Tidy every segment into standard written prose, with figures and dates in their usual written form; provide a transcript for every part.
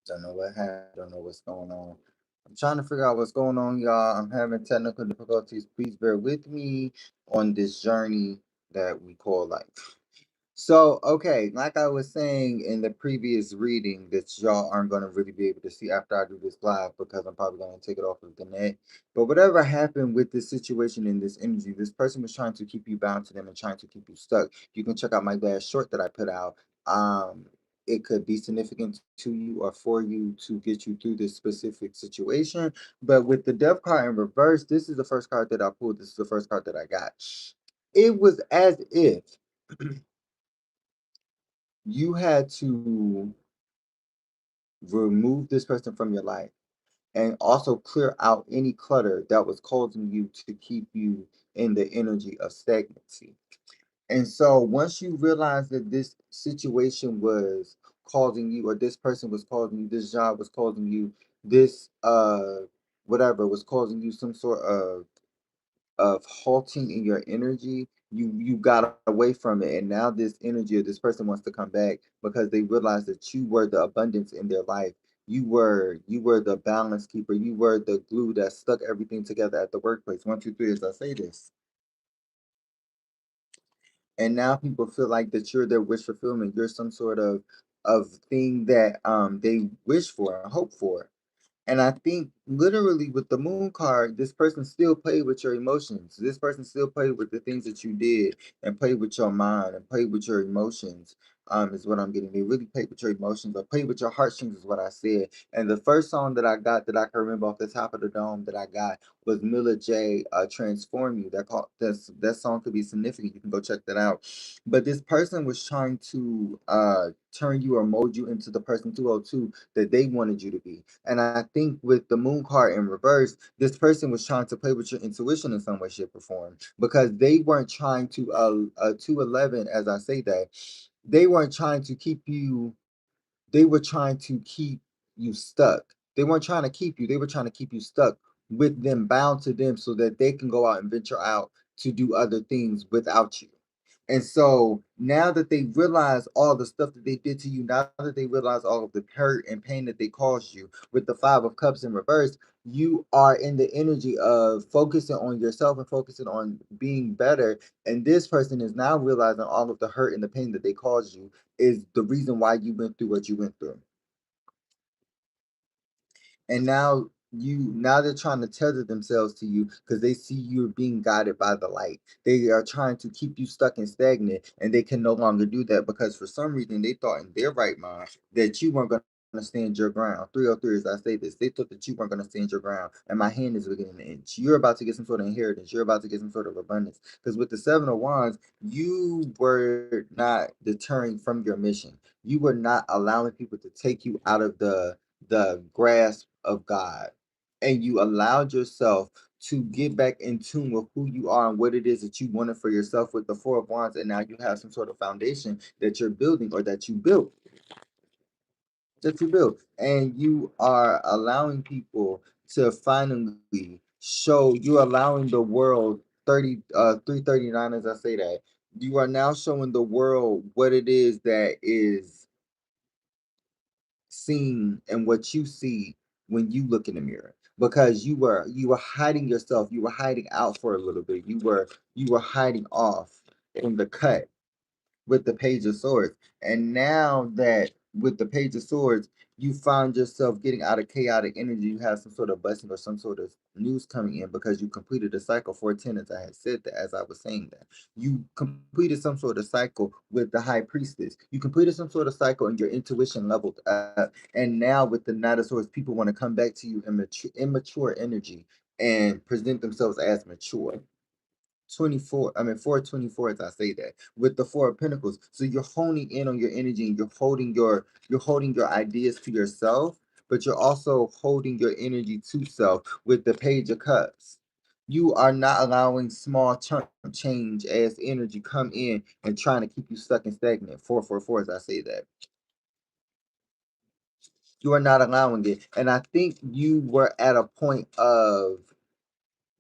Don't know what happened. Don't know what's going on. I'm trying to figure out what's going on, y'all. I'm having technical difficulties. Please bear with me on this journey that we call life. So, okay, like I was saying in the previous reading, that y'all aren't going to really be able to see after I do this live because I'm probably going to take it off of the net. But whatever happened with this situation in this energy, this person was trying to keep you bound to them and trying to keep you stuck. You can check out my last short that I put out. It could be significant to you or for you to get you through this specific situation. But with the death card in reverse, this is the first card that I pulled. This is the first card that I got. It was as if you had to remove this person from your life and also clear out any clutter that was causing you to keep you in the energy of stagnancy. And so once you realize that this situation was causing you, or this person was causing you, this job was causing you, this whatever was causing you some sort of halting in your energy, you got away from it, and now this energy of this person wants to come back because they realized that you were the abundance in their life. You were the balance keeper. You were the glue that stuck everything together at the workplace. One, two, three, as I say this. And now people feel like that you're their wish fulfillment. You're some sort of thing that they wish for and hope for. And I think literally with the moon card, this person still played with your emotions. This person still played with the things that you did and played with your mind and played with your emotions. Is what I'm getting. They really played with your emotions or played with your heartstrings, is what I said. And the first song that I got that I can remember off the top of the dome that I got was Mila J. Transform You. That song could be significant. You can go check that out. But this person was trying to turn you or mold you into the person 202 that they wanted you to be. And I think with the moon card in reverse, this person was trying to play with your intuition in some way, shape, or form because they weren't trying to 211, as I say that, they weren't trying to keep you, they were trying to keep you stuck. They weren't trying to keep you, they were trying to keep you stuck with them, bound to them, so that they can go out and venture out to do other things without you. And so now that they realize all the stuff that they did to you, now that they realize all of the hurt and pain that they caused you with the Five of Cups in reverse, you are in the energy of focusing on yourself and focusing on being better. And this person is now realizing all of the hurt and the pain that they caused you is the reason why you went through what you went through. And now they're trying to tether themselves to you because they see you're being guided by the light. They are trying to keep you stuck and stagnant, and they can no longer do that because for some reason they thought in their right mind that you weren't going to stand your ground. 303, as I say this, they thought that you weren't going to stand your ground, and my hand is beginning to inch. You're about to get some sort of inheritance. You're about to get some sort of abundance because with the Seven of Wands, you were not deterring from your mission. You were not allowing people to take you out of the grasp of God. And you allowed yourself to get back in tune with who you are and what it is that you wanted for yourself with the Four of Wands. And now you have some sort of foundation that you're building or that you built. That you built. And you are allowing people to finally show, you're allowing the world 339, as I say that. You are now showing the world what it is that is seen and what you see when you look in the mirror because you were hiding yourself, you were hiding out for a little bit, you were hiding off in the cut with the Page of Swords. And now that with the Page of Swords, you find yourself getting out of chaotic energy, you have some sort of blessing or some sort of news coming in because you completed a cycle 410, as I had said that, as I was saying that. You completed some sort of cycle with the High Priestess. You completed some sort of cycle and your intuition leveled up. And now with the Knight of Swords, people want to come back to you in immature energy and present themselves as mature. 24, I mean 424, as I say that, with the Four of Pentacles. So you're honing in on your energy and you're holding your ideas to yourself, but you're also holding your energy to self with the Page of Cups. You are not allowing small chunk change as energy come in and trying to keep you stuck and stagnant. 444, as I say that. You are not allowing it. And I think you were at a point of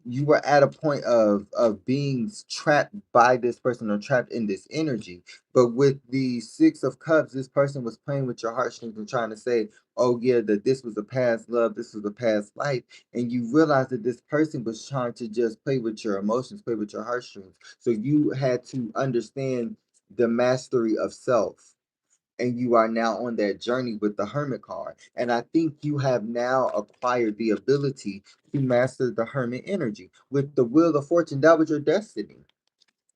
you were at a point of being trapped by this person or trapped in this energy. But with the Six of Cups, this person was playing with your heartstrings and trying to say, oh yeah, that this was a past love, this was a past life. And you realize that this person was trying to just play with your emotions, play with your heartstrings. So you had to understand the mastery of self, and you are now on that journey with the Hermit card. And I think you have now acquired the ability to master the Hermit energy. With the Wheel of Fortune, that was your destiny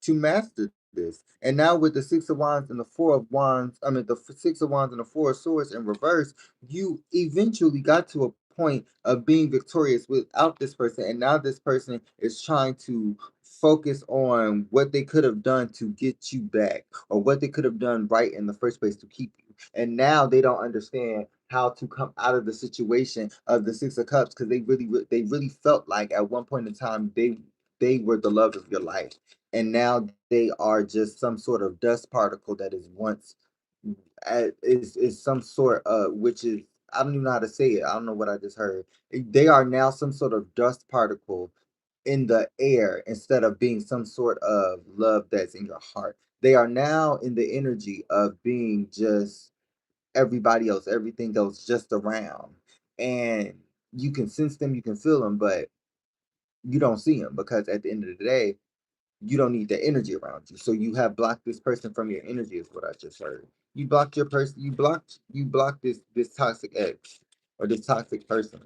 to master this. And now with the Six of Wands and the Four of Wands, I mean the Six of Wands and the Four of Swords in reverse, you eventually got to a point of being victorious without this person. And now this person is trying to focus on what they could have done to get you back, or what they could have done right in the first place to keep you. And now they don't understand how to come out of the situation of the Six of Cups, because they really felt like at one point in time they were the love of your life, and now they are just some sort of dust particle that is once is some sort of, which is, I don't even know how to say it. I don't know what I just heard. They are now some sort of dust particle in the air instead of being some sort of love that's in your heart. They are now in the energy of being just everybody else, everything else just around. And you can sense them, you can feel them, but you don't see them, because at the end of the day, you don't need the energy around you. So you have blocked this person from your energy, is what I just heard. You blocked your person, you blocked this toxic ex or this toxic person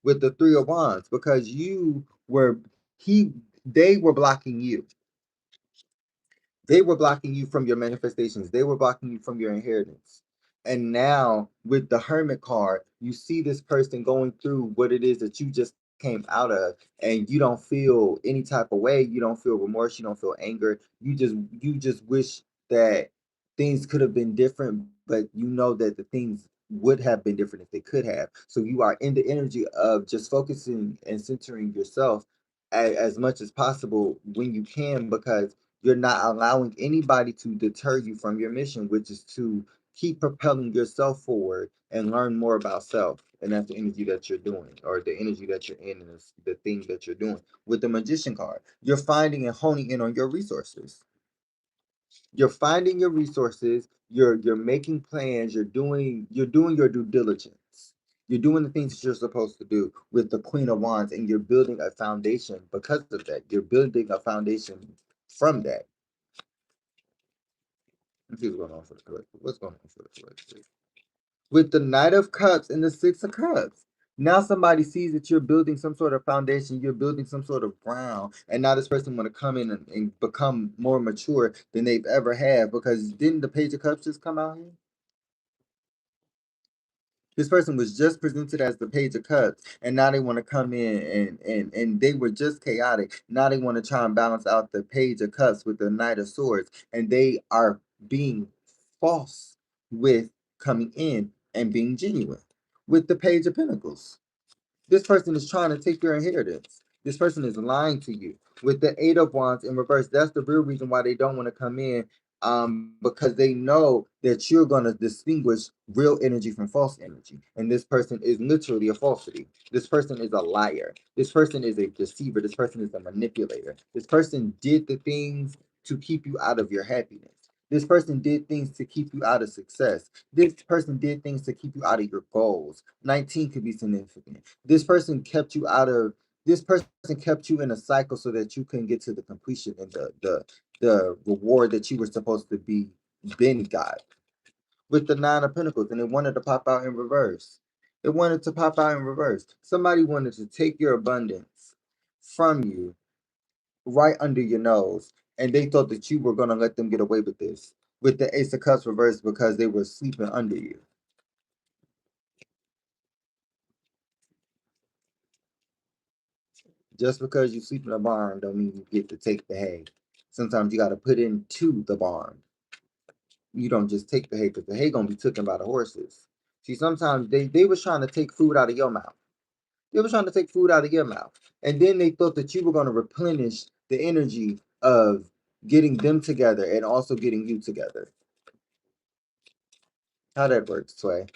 with the Three of Wands, because you were he they were blocking you. They were blocking you from your manifestations. They were blocking you from your inheritance. And now with the Hermit card, you see this person going through what it is that you just came out of, and you don't feel any type of way. You don't feel remorse. You don't feel anger. You just wish that things could have been different, but you know that the things would have been different if they could have. So you are in the energy of just focusing and centering yourself as much as possible when you can, because you're not allowing anybody to deter you from your mission, which is to keep propelling yourself forward and learn more about self. And that's the energy that you're doing, or the energy that you're in, and it's the thing that you're doing. With the Magician card, you're finding and honing in on your resources. You're finding your resources, you're making plans, you're doing your due diligence. You're doing the things that you're supposed to do with the Queen of Wands, and you're building a foundation because of that. You're building a foundation from that. Let's see what's going on for the collective. What's going on for the collective? With the Knight of Cups and the Six of Cups. Now somebody sees that you're building some sort of foundation, you're building some sort of ground, and now this person want to come in and become more mature than they've ever had. Because didn't the Page of Cups just come out here? This person was just presented as the Page of Cups, and now they want to come in and they were just chaotic. Now they want to try and balance out the Page of Cups with the Knight of Swords, and they are being false with coming in and being genuine with the Page of Pentacles. This person is trying to take your inheritance. This person is lying to you. With the Eight of Wands in reverse, that's the real reason why they don't want to come in, because they know that you're going to distinguish real energy from false energy. And this person is literally a falsity. This person is a liar. This person is a deceiver. This person is a manipulator. This person did the things to keep you out of your happiness. This person did things to keep you out of success. This person did things to keep you out of your goals. 19 could be significant. This person kept you in a cycle so that you couldn't get to the completion and the reward that you were supposed to be been got. With the Nine of Pentacles, and it wanted to pop out in reverse. It wanted to pop out in reverse. Somebody wanted to take your abundance from you right under your nose, and they thought that you were going to let them get away with this. With the Ace of Cups reversed, because they were sleeping under you. Just because you sleep in a barn don't mean you get to take the hay. Sometimes you got to put into the barn. You don't just take the hay, because the hay gonna be taken by the horses. See, sometimes they was trying to take food out of your mouth. They were trying to take food out of your mouth, and then they thought that you were gonna replenish the energy of getting them together and also getting you together. How that works, Sway?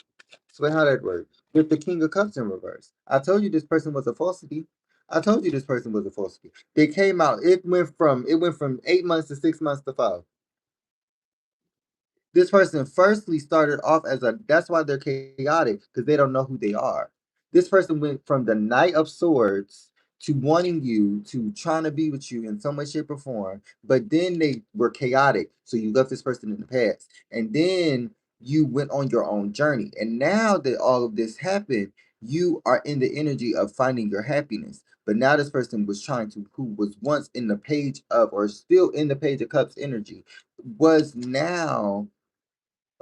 Sway, how that works? With the King of Cups in reverse, I told you this person was a falsity. I told you this person was a false. They came out. It went from 8 months to 6 months to 5. This person firstly started off as a, that's why they're chaotic, because they don't know who they are. This person went from the Knight of Swords to wanting you, to trying to be with you in some way, shape, or form, but then they were chaotic. So you left this person in the past. And then you went on your own journey. And now that all of this happened, you are in the energy of finding your happiness. But now this person was trying to, who was once in the Page of, or still in the Page of Cups energy, was now,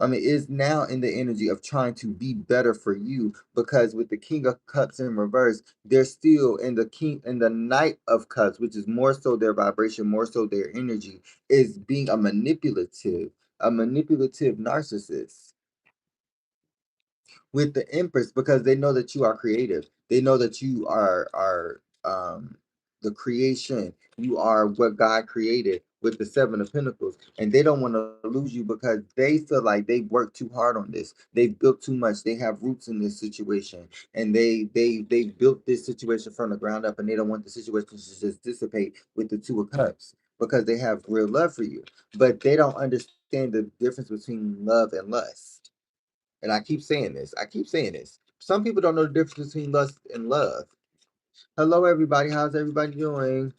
is now in the energy of trying to be better for you, because with the King of Cups in reverse, they're still in the Knight of Cups, which is more so their vibration, more so their energy, is being a manipulative narcissist with the Empress, because they know that you are creative. They know that you are the creation. You are what God created with the Seven of Pentacles, and they don't want to lose you because they feel like they've worked too hard on this. They've built too much. They have roots in this situation, and they built this situation from the ground up, and they don't want the situation to just dissipate with the Two of Cups, because they have real love for you, but they don't understand the difference between love and lust. And I keep saying this. I keep saying this. Some people don't know the difference between lust and love. Hello, everybody. How's everybody doing?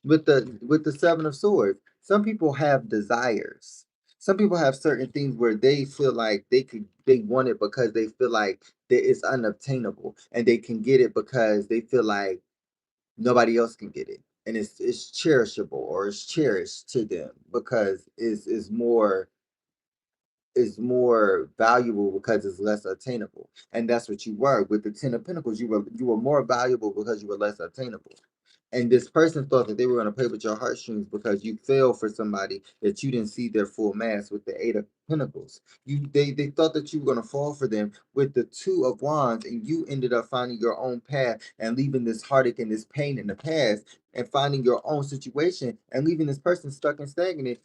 With the Seven of Swords, some people have desires. Some people have certain things where they feel like they want it because they feel like that it's unobtainable, and they can get it because they feel like nobody else can get it, and it's cherishable, or it's cherished to them because is more valuable because it's less attainable. And that's what you were with the Ten of Pentacles. You were more valuable because you were less attainable. And this person thought that they were going to play with your heartstrings because you fell for somebody that you didn't see their full mass with the Eight of Pentacles. They thought that you were going to fall for them with the Two of Wands, and you ended up finding your own path and leaving this heartache and this pain in the past, and finding your own situation and leaving this person stuck and stagnant,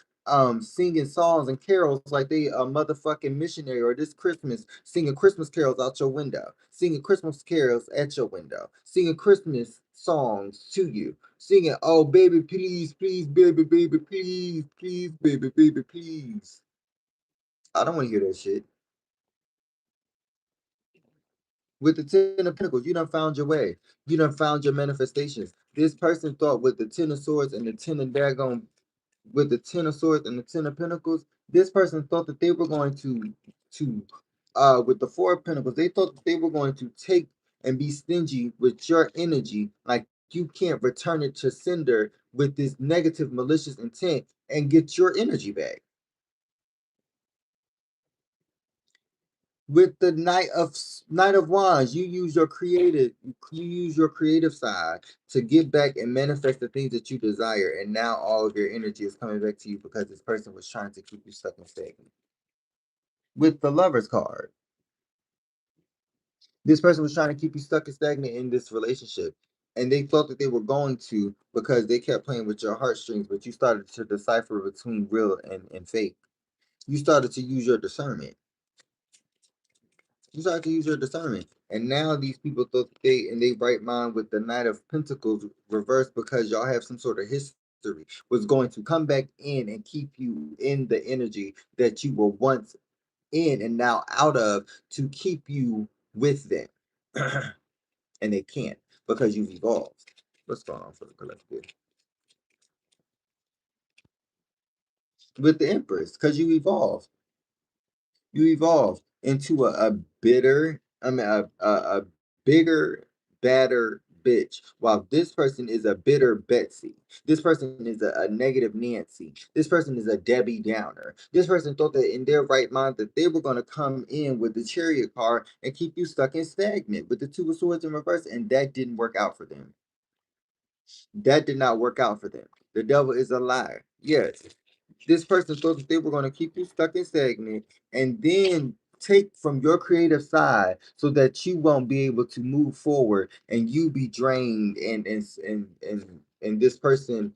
singing songs and carols like they a motherfucking missionary, or this Christmas singing Christmas carols out your window, singing Christmas carols at your window, singing Christmas songs to you, singing, oh baby, please, please, baby, baby, please, please, baby, baby, please. I don't want to hear that shit. With the Ten of Pentacles, you done found your way. You done found your manifestations. This person thought with the Ten of Swords and the Ten of daggone, with the Ten of Swords and the Ten of Pentacles, this person thought that they were going to with the Four of Pentacles, they thought that they were going to take and be stingy with your energy, like you can't return it to sender with this negative, malicious intent and get your energy back. With the Knight of Wands, you use your creative side to get back and manifest the things that you desire, and now all of your energy is coming back to you because this person was trying to keep you stuck and stagnant. With the Lovers card, this person was trying to keep you stuck and stagnant in this relationship, and they thought that they were going to, because they kept playing with your heartstrings, but you started to decipher between real and fake. You started to use your discernment. You start to use your discernment. And now these people thought that they in their right mind with the Knight of Pentacles reversed, because y'all have some sort of history, was going to come back in and keep you in the energy that you were once in and now out of, to keep you with them. And they can't, because you've evolved. What's going on for the collective? With the Empress, because you evolve into a bitter, a bigger, badder bitch. While this person is a bitter Betsy. This person is a negative Nancy. This person is a Debbie Downer. This person thought that in their right mind that they were going to come in with the Chariot card and keep you stuck and stagnant with the Two of Swords in reverse, and that didn't work out for them. That did not work out for them. The devil is a liar. Yes, this person thought that they were going to keep you stuck and stagnant, and then take from your creative side so that you won't be able to move forward, and you be drained, and this person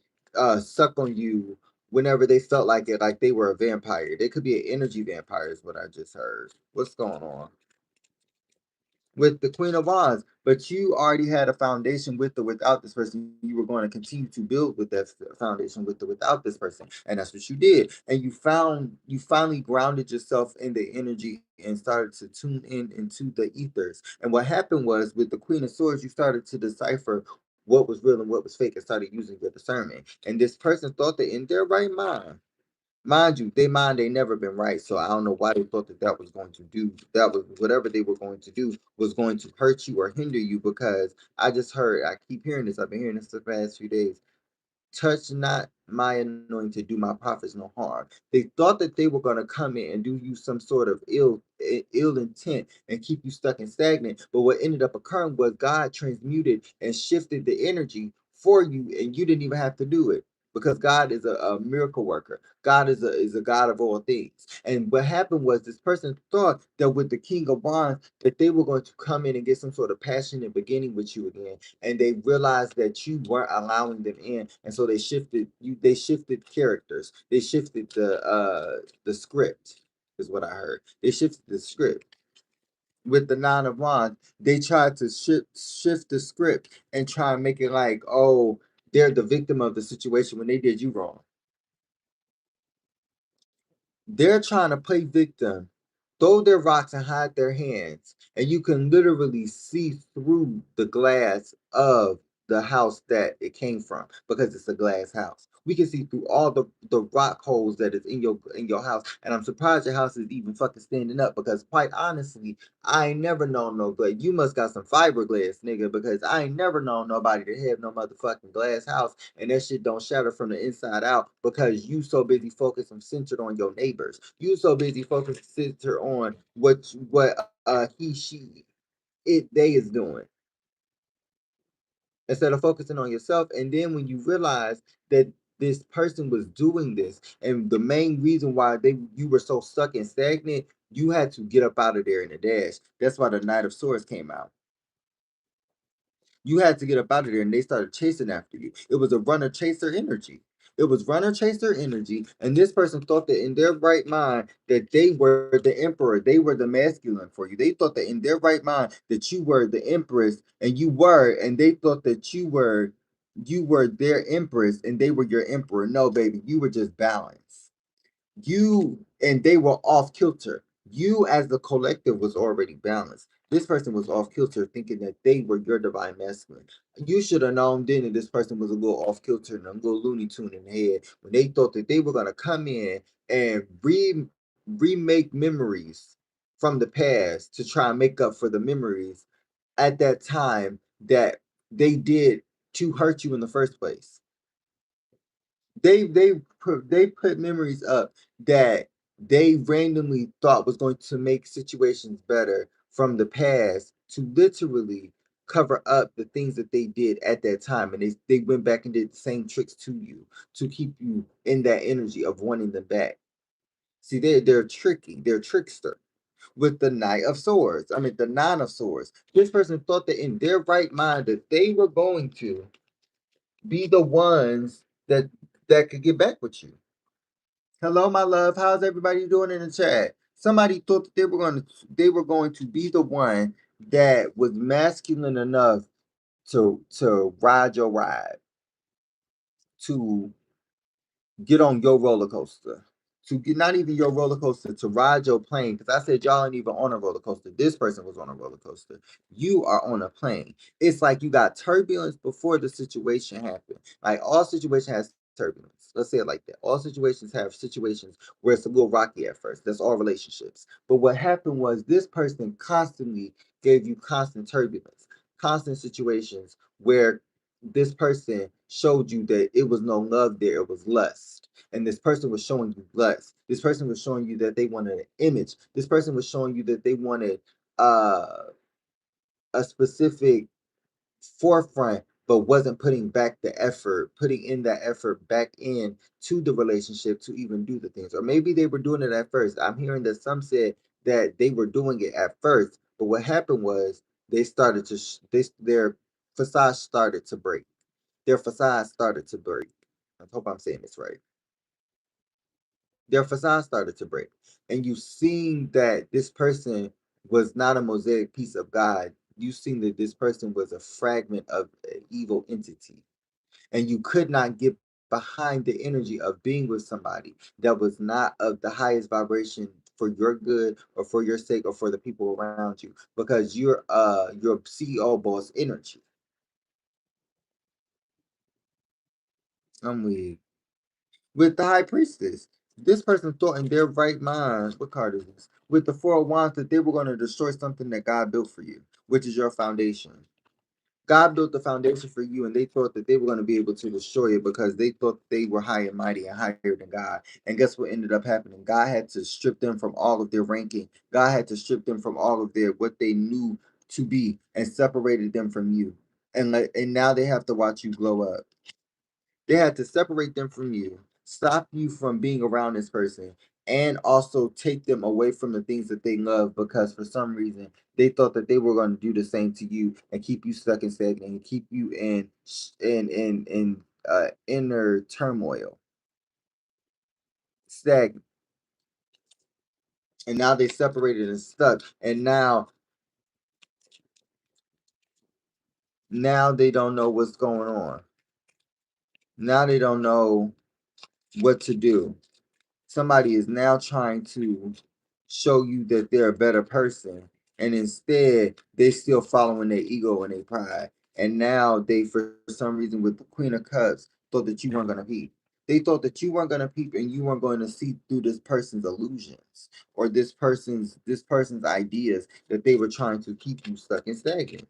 suck on you whenever they felt like it, like they were a vampire. They could be an energy vampire, is what I just heard. What's going on? with the Queen of Wands, but you already had a foundation with or without this person. You were going to continue to build with that foundation with or without this person, and that's what you did. And you finally grounded yourself in the energy and started to tune in into the ethers. And what happened was with the Queen of Swords, you started to decipher what was real and what was fake and started using your discernment. And this person thought that in their right mind, mind you, they mind they never been right. So I don't know why they thought that that was going to do, that was whatever they were going to do was going to hurt you or hinder you, because I just heard, I keep hearing this, I've been hearing this the past few days. Touch not my anointing to do my prophets no harm. They thought that they were going to come in and do you some sort of ill intent and keep you stuck and stagnant. But what ended up occurring was God transmuted and shifted the energy for you, and you didn't even have to do it, because God is a miracle worker. God is a God of all things. And what happened was this person thought that with the King of Wands that they were going to come in and get some sort of passionate beginning with you again, and they realized that you weren't allowing them in, and so they shifted characters, they shifted the script, is what I heard. They shifted the script. With the Nine of Wands, they tried to shift the script and try and make it like, oh, they're the victim of the situation when they did you wrong. They're trying to play victim, throw their rocks and hide their hands, and you can literally see through the glass of the house that it came from, because it's a glass house. We can see through all the rock holes that is in your house, and I'm surprised your house is even fucking standing up, because quite honestly, I ain't never known no glass. You must got some fiberglass, nigga, because I ain't never known nobody to have no motherfucking glass house and that shit don't shatter from the inside out, because you so busy focused and centered on your neighbors. You so busy focused centered on what he, she, it, they is doing, instead of focusing on yourself. And then when you realize that this person was doing this, and the main reason why you were so stuck and stagnant, you had to get up out of there in a dash. That's why the Knight of Swords came out. You had to get up out of there, and they started chasing after you. It was a runner chaser energy. It was runner chaser energy, and this person thought that in their right mind that they were the emperor, they were the masculine for you. They thought that in their right mind that you were the empress, and you were, and they thought that you were their empress, and they were your emperor. No, baby, you were just balanced. You and they were off kilter. You as the collective was already balanced. This person was off kilter, thinking that they were your divine masculine. You should have known then that this person was a little off kilter and a little looney tune in the head when they thought that they were gonna come in and remake memories from the past to try and make up for the memories at that time that they did to hurt you in the first place. They put memories up that they randomly thought was going to make situations better from the past to literally cover up the things that they did at that time, and they went back and did the same tricks to you to keep you in that energy of wanting them back. See, they're tricky, they're trickster. With the Knight of Swords, I mean the Nine of Swords, this person thought that in their right mind that they were going to be the ones that could get back with you. Hello, my love. How's everybody doing in the chat? Somebody thought that they were going to be the one that was masculine enough to ride your ride, to get on your roller coaster, to get not even your roller coaster, to ride your plane. Because I said y'all ain't even on a roller coaster. This person was on a roller coaster. You are on a plane. It's like you got turbulence before the situation happened. Like all situation has turbulence. Let's say it like that. All situations have situations where it's a little rocky at first. That's all relationships. But what happened was this person constantly gave you constant turbulence, constant situations where this person showed you that it was no love there, it was lust. And this person was showing you lust. This person was showing you that they wanted an image. This person was showing you that they wanted uh, a specific forefront, but wasn't putting back the effort, putting in that effort back in to the relationship to even do the things. Or maybe they were doing it at first. I'm hearing that some said that they were doing it at first, but what happened was they started to their facade started to break. Their facade started to break. I hope I'm saying this right. Their facade started to break. And you seen that this person was not a mosaic piece of God. You seen that this person was a fragment of an evil entity, and you could not get behind the energy of being with somebody that was not of the highest vibration for your good or for your sake or for the people around you, because you're your CEO boss energy. I'm with the high priestess. This person thought in their right minds, what card is this? With the Four of Wands, that they were going to destroy something that God built for you, which is your foundation. God built the foundation for you, and they thought that they were going to be able to destroy it because they thought they were high and mighty and higher than God. And guess what ended up happening? God had to strip them from all of their ranking. God had to strip them from all of their what they knew to be and separated them from you. And now they have to watch you glow up. They had to separate them from you, stop you from being around this person, and also take them away from the things that they love because for some reason they thought that they were going to do the same to you and keep you stuck in stagnant and keep you in inner turmoil, stagnant. And now they separated and stuck, and now they don't know what's going on. Now they don't know what to do. Somebody is now trying to show you that they're a better person, and instead they still following their ego and their pride. And now they, for some reason, with the Queen of Cups, thought that you weren't gonna peep. They thought that you weren't gonna peep, and you weren't going to see through this person's illusions or this person's ideas that they were trying to keep you stuck and stagnant.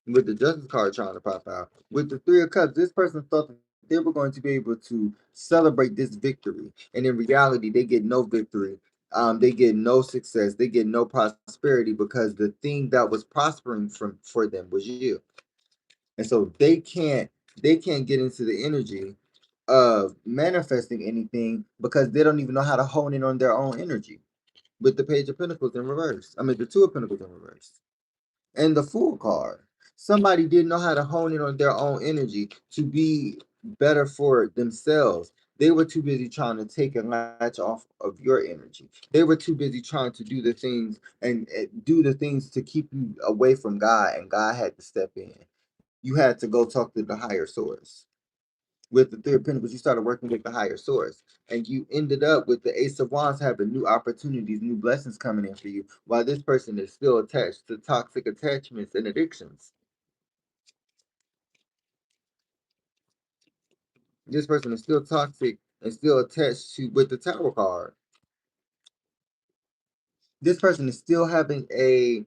With the Justice card trying to pop out. With the Three of Cups, this person thought that they were going to be able to celebrate this victory. And in reality, they get no victory. They get no success. They get no prosperity because the thing that was prospering for them was you. And so they can't get into the energy of manifesting anything because they don't even know how to hone in on their own energy. With the Page of Pentacles in reverse. I mean the Two of Pentacles in reverse and the Fool card. Somebody didn't know how to hone in on their own energy to be better for themselves. They were too busy trying to take and latch off of your energy. They were too busy trying to do the things and do the things to keep you away from God, and God had to step in. You had to go talk to the higher source. With the Three of Pentacles, you started working with the higher source. And you ended up with the Ace of Wands having new opportunities, new blessings coming in for you, while this person is still attached to toxic attachments and addictions. This person is still toxic and still attached to with the Tower card. This person is still having a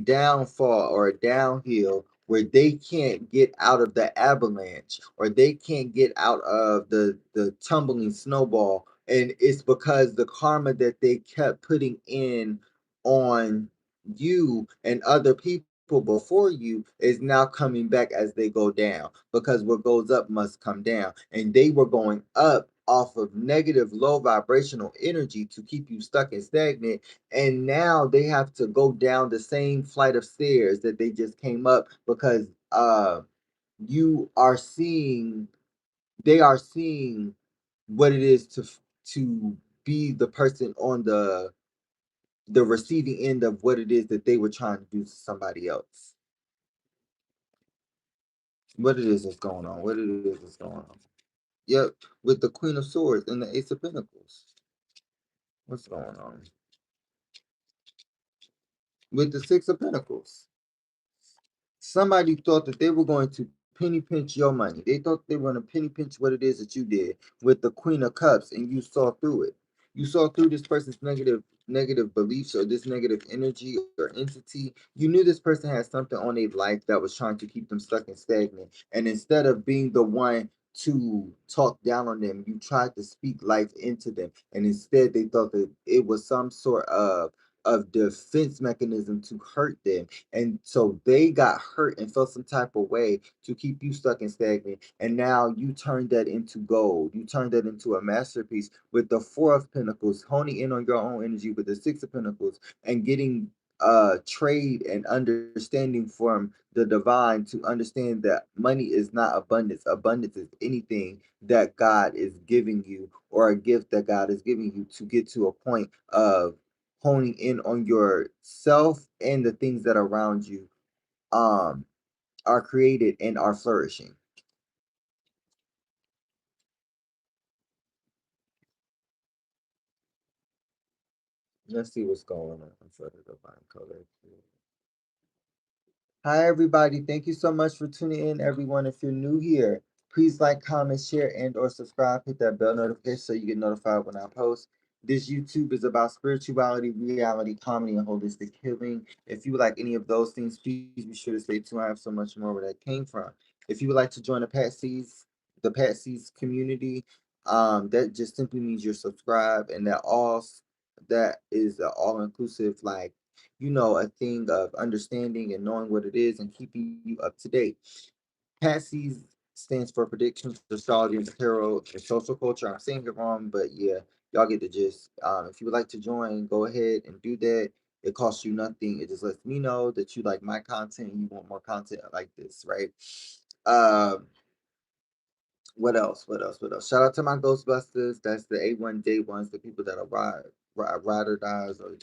downfall or a downhill where they can't get out of the avalanche or they can't get out of the tumbling snowball, and it's because the karma that they kept putting in on you and other people before you is now coming back as they go down, because what goes up must come down, and they were going up off of negative low vibrational energy to keep you stuck and stagnant, and now they have to go down the same flight of stairs that they just came up because you are seeing they are seeing what it is to be the person on the receiving end of what it is that they were trying to do to somebody else. What it is that's going on. What it is that's going on. Yep, with the Queen of Swords and the Ace of Pentacles. What's going on? With the Six of Pentacles. Somebody thought that they were going to penny pinch your money. They thought they were going to penny pinch what it is that you did with the Queen of Cups, and you saw through it. You saw through this person's negative beliefs or this negative energy or entity. You knew this person had something on their life that was trying to keep them stuck and stagnant. And instead of being the one to talk down on them, you tried to speak life into them. And instead they thought that it was some sort of defense mechanism to hurt them, and so they got hurt and felt some type of way to keep you stuck and stagnant. And now you turned that into gold. You turned that into a masterpiece with the Four of Pentacles, honing in on your own energy with the Six of Pentacles, and getting trade and understanding from the divine to understand that money is not abundance. Abundance is anything that God is giving you or a gift that God is giving you to get to a point of honing in on yourself and the things that are around you um are created and are flourishing. Let's see what's going on for the divine color. Hi, everybody. Thank you so much for tuning in, everyone. If you're new here, please like, comment, share, and or subscribe. Hit that bell notification so you get notified when I post. This YouTube is about spirituality, reality, comedy, and holistic healing. If you would like any of those things, please be sure to stay tuned. I have so much more where that came from. If you would like to join the Patsy's community, that just simply means you're subscribed, and that is all inclusive, like a thing of understanding and knowing what it is and keeping you up to date. Patsy's stands for predictions, astrology, and tarot, and social culture. I'm saying it wrong, but yeah, y'all get the gist. If you would like to join, go ahead and do that. It costs you nothing. It just lets me know that you like my content and you want more content like this, right? Um, what else? What else? What else? Shout out to my Ghostbustas. That's the A1 day ones, the people that are ride or dies or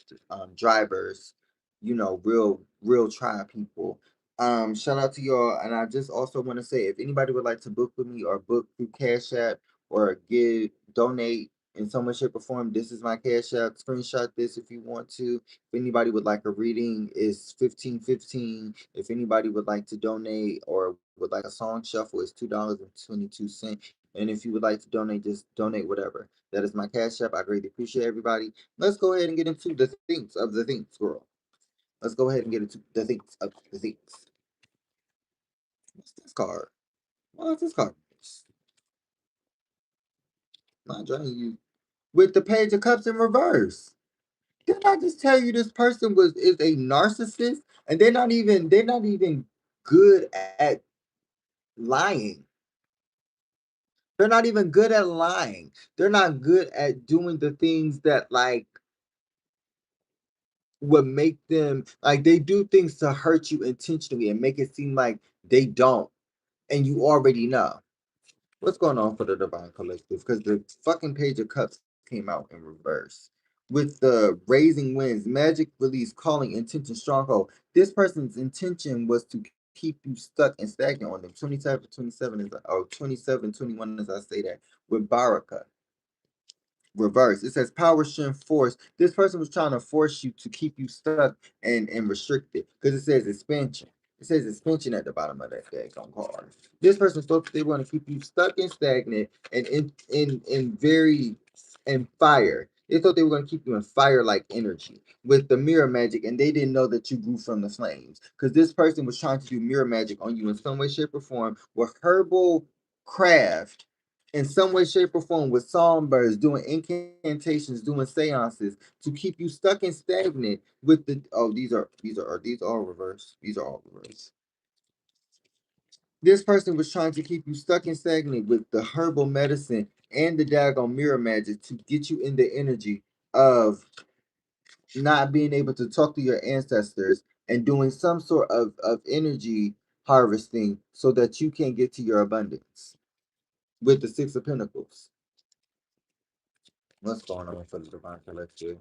drivers, real try people. Shout out to y'all. And I just also want to say if anybody would like to book with me or book through Cash App or donate in some way, shape, or form, this is my Cash App. Screenshot this if you want to. If anybody would like a reading, it's 15.15. If anybody would like to donate or would like a song shuffle, it's $2.22. And if you would like to donate, just donate whatever. That is my Cash App. I greatly appreciate everybody. Let's go ahead and get into the things of the things, girl. Let's go ahead and get into the things of the things. What's this card? What's this card? Not joining you with the Page of Cups in reverse. Didn't I just tell you this person is a narcissist and they're not even good at lying. They're not even good at lying. They're not good at doing the things that like would make them like they do things to hurt you intentionally and make it seem like they don't, and you already know. What's going on for the Divine Collective? Because the fucking Page of Cups came out in reverse. With the raising winds, magic release, calling, intention, stronghold. This person's intention was to keep you stuck and stagnant on them. 27, 27 is, or 27, 21 as I say that, with Baraka reverse. It says power, strength, force. This person was trying to force you to keep you stuck and restricted because it says expansion. It says expansion at the bottom of that daggone card. This person thought that they want to keep you stuck and stagnant and in very and fire. They thought they were going to keep you in fire like energy with the mirror magic, and they didn't know that you grew from the flames. Because this person was trying to do mirror magic on you in some way, shape, or form with herbal craft in some way, shape, or form with songbirds, doing incantations, doing seances to keep you stuck and stagnant with the these are all reverse. These are all reverse. This person was trying to keep you stuck and stagnant with the herbal medicine and the daggone mirror magic to get you in the energy of not being able to talk to your ancestors and doing some sort of energy harvesting so that you can get to your abundance with the Six of Pentacles. What's going on for the Divine Collective?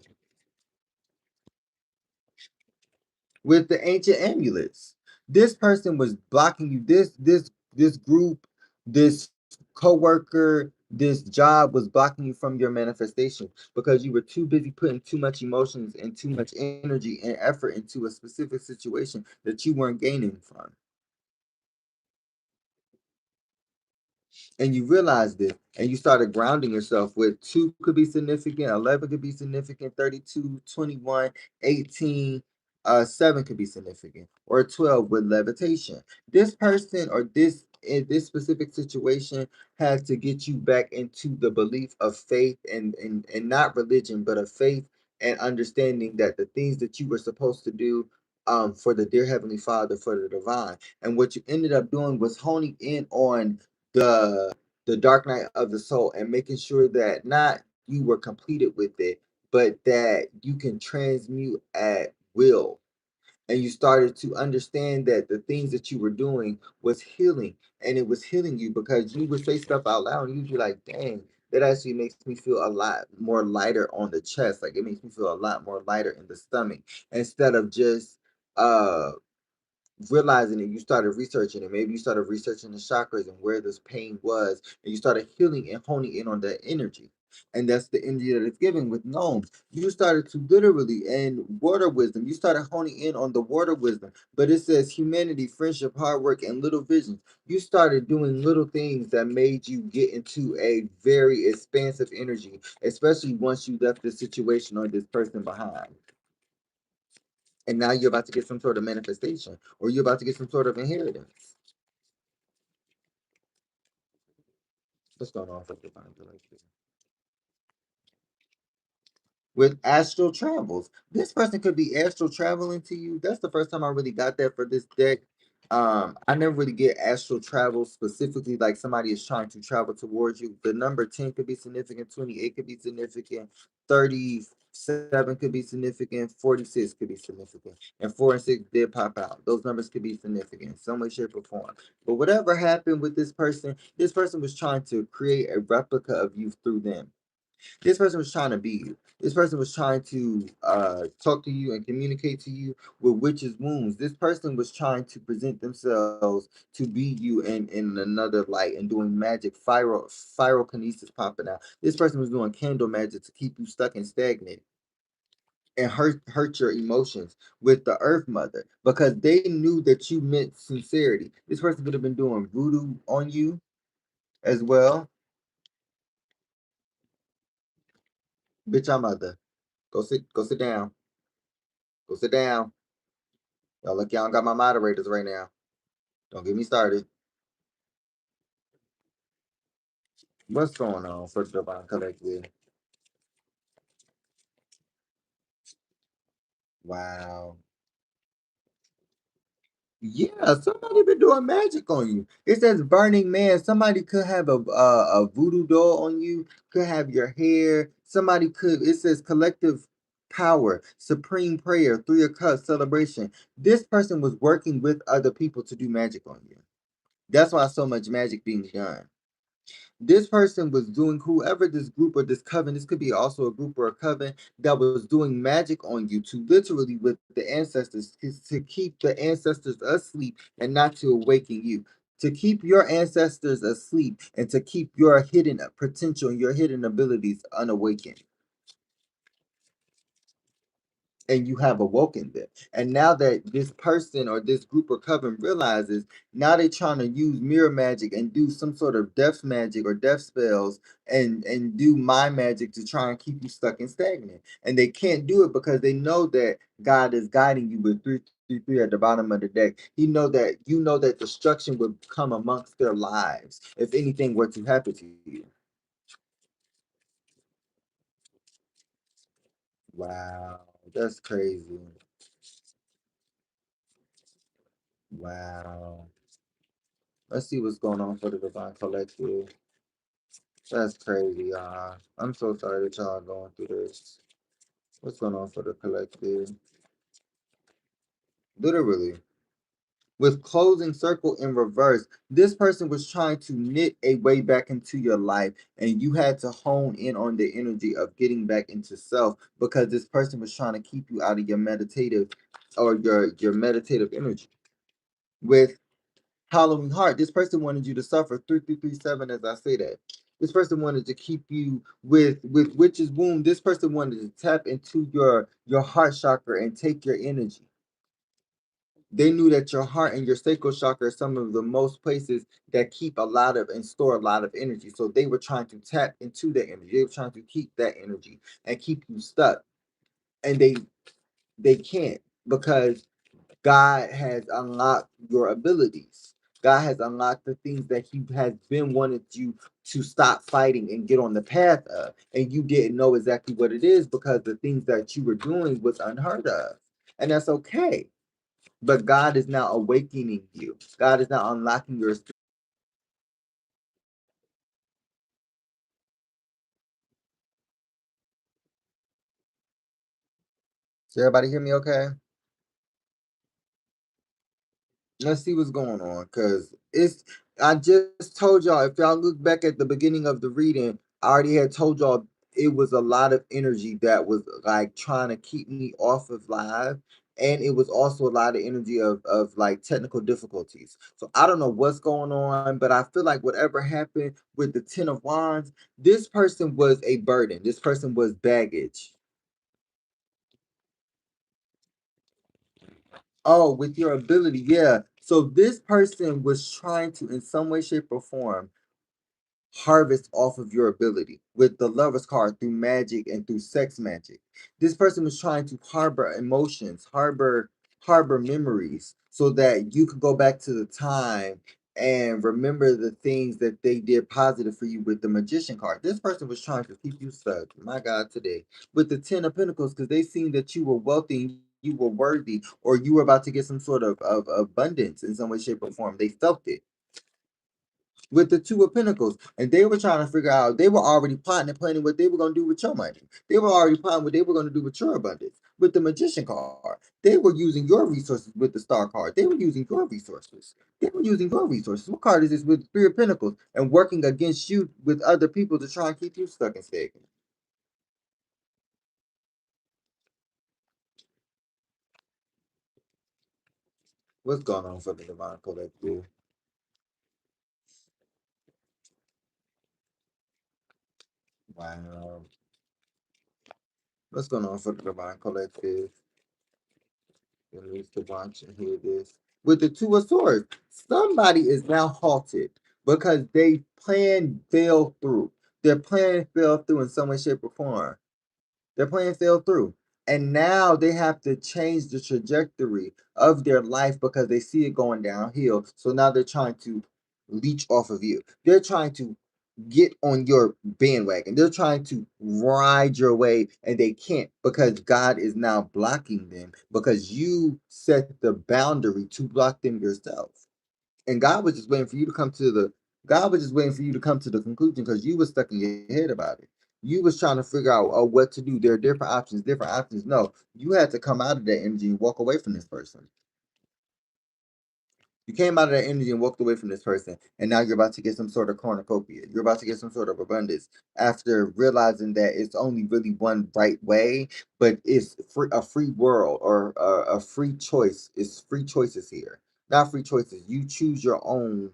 With the ancient amulets. This person was blocking you. This group, this co-worker, this job was blocking you from your manifestation because you were too busy putting too much emotions and too much energy and effort into a specific situation that you weren't gaining from. And you realized this and you started grounding yourself with 2 could be significant, 11 could be significant, 32, 21, 18, 7 could be significant, or 12 with levitation. This person or this in this specific situation has to get you back into the belief of faith and not religion, but of faith and understanding that the things that you were supposed to do for the dear Heavenly Father, for the divine. And what you ended up doing was honing in on the the dark night of the soul and making sure that not you were completed with it, but that you can transmute at will. And you started to understand that the things that you were doing was healing, and it was healing you because you would say stuff out loud and you'd be like, dang, that actually makes me feel a lot more lighter on the chest. Like it makes me feel a lot more lighter in the stomach instead of just uh realizing it, you started researching it. Maybe you started researching the chakras and where this pain was, and you started healing and honing in on that energy. And that's the energy that it's giving with gnomes. You started to literally, and water wisdom, you started honing in on the water wisdom. But it says humanity, friendship, hard work, and little visions. You started doing little things that made you get into a very expansive energy, especially once you left this situation or this person behind. And now you're about to get some sort of manifestation, or you're about to get some sort of inheritance. What's going on with the mind like this? With astral travels. This person could be astral traveling to you. That's the first time I really got that for this deck. I never really get astral travel specifically, like somebody is trying to travel towards you. The number 10 could be significant, 28 could be significant, 37 could be significant, 46 could be significant, and 4 and 6 did pop out. Those numbers could be significant in some way, shape, or form. But whatever happened with this person was trying to create a replica of you through them. This person was trying to be you. This person was trying to talk to you and communicate to you with witches' wounds. This person was trying to present themselves to be you in another light and doing magic, pyrokinesis popping out. This person was doing candle magic to keep you stuck and stagnant and hurt your emotions with the earth mother because they knew that you meant sincerity. This person could have been doing voodoo on you as well. Bitch, I'm mother. Go sit down. Go sit down. Y'all look, y'all don't got my moderators right now. Don't get me started. What's going on for the Divine Collective? Wow. Yeah, somebody been doing magic on you. It says Burning Man. Somebody could have a voodoo doll on you. Could have your hair. Somebody could. It says collective power, supreme prayer, 3 of Cups celebration. This person was working with other people to do magic on you. That's why so much magic being done. This person was doing, whoever this group or this coven, this could be also a group or a coven that was doing magic on you to literally with the ancestors to keep the ancestors asleep and not to awaken you, to keep your ancestors asleep and to keep your hidden potential and your hidden abilities unawakened, and you have awoken them. And now that this person or this group or coven realizes, now they're trying to use mirror magic and do some sort of death magic or death spells and do mind magic to try and keep you stuck and stagnant. And they can't do it because they know that God is guiding you with 333 at the bottom of the deck. You know that destruction would come amongst their lives if anything were to happen to you. Wow, that's crazy. Wow. Let's see what's going on for the Divine Collective. That's crazy, y'all. I'm so sorry that y'all are going through this. What's going on for the collective? Literally. With closing circle in reverse, this person was trying to knit a way back into your life, and you had to hone in on the energy of getting back into self because this person was trying to keep you out of your meditative or your meditative energy. With Halloween Heart, this person wanted you to suffer 3337 as I say that. This person wanted to keep you with witch's womb. This person wanted to tap into your heart chakra and take your energy. They knew that your heart and your sacral chakra are some of the most places that keep a lot of and store a lot of energy. So they were trying to tap into that energy. They were trying to keep that energy and keep you stuck. And they can't because God has unlocked your abilities. God has unlocked the things that He has been wanted you to stop fighting and get on the path of. And you didn't know exactly what it is because the things that you were doing was unheard of. And that's okay. But God is now awakening you. God is now unlocking your spirit. Does everybody hear me okay? Let's see what's going on. Cause I just told y'all, if y'all look back at the beginning of the reading, I already had told y'all it was a lot of energy that was like trying to keep me off of live. And it was also a lot of energy of like technical difficulties. So I don't know what's going on, but I feel like whatever happened with the Ten of Wands, this person was a burden. This person was baggage. Oh, with your ability, yeah. So this person was trying to, in some way, shape, or form, harvest off of your ability with the Lover's card through magic and through sex magic. This person was trying to harbor emotions, harbor memories, so that you could go back to the time and remember the things that they did positive for you with the Magician card. This person was trying to keep you stuck. My God, today with the Ten of Pentacles, because they seen that you were wealthy, you were worthy, or you were about to get some sort of abundance in some way, shape, or form. They felt it with the Two of Pentacles. And they were trying to figure out, they were already plotting and planning what they were going to do with your money. They were already plotting what they were going to do with your abundance. With the Magician card, they were using your resources with the Star card. They were using your resources. They were using your resources. What card is this with Three of Pentacles? And working against you with other people to try and keep you stuck and stagnant. What's going on for the Divine Collective? Wow. What's going on for the Divine Collective? That needs to watch and hear this. With the Two of Swords, somebody is now halted because they plan fell through. Their plan fell through in some way, shape, or form. Their plan fell through. And now they have to change the trajectory of their life because they see it going downhill. So now they're trying to leech off of you. They're trying to get on your bandwagon. They're trying to ride your way and they can't because God is now blocking them because you set the boundary to block them yourself. And God was just waiting for you to come to the God was just waiting for you to come to the conclusion because you were stuck in your head about it. You was trying to figure out what to do. There are different options, different options. No, you had to come out of that energy and walk away from this person. You came out of that energy and walked away from this person, and now you're about to get some sort of cornucopia. You're about to get some sort of abundance after realizing that it's only really one right way, but it's a free world or a free choice. It's free choices here, not free choices. You choose your own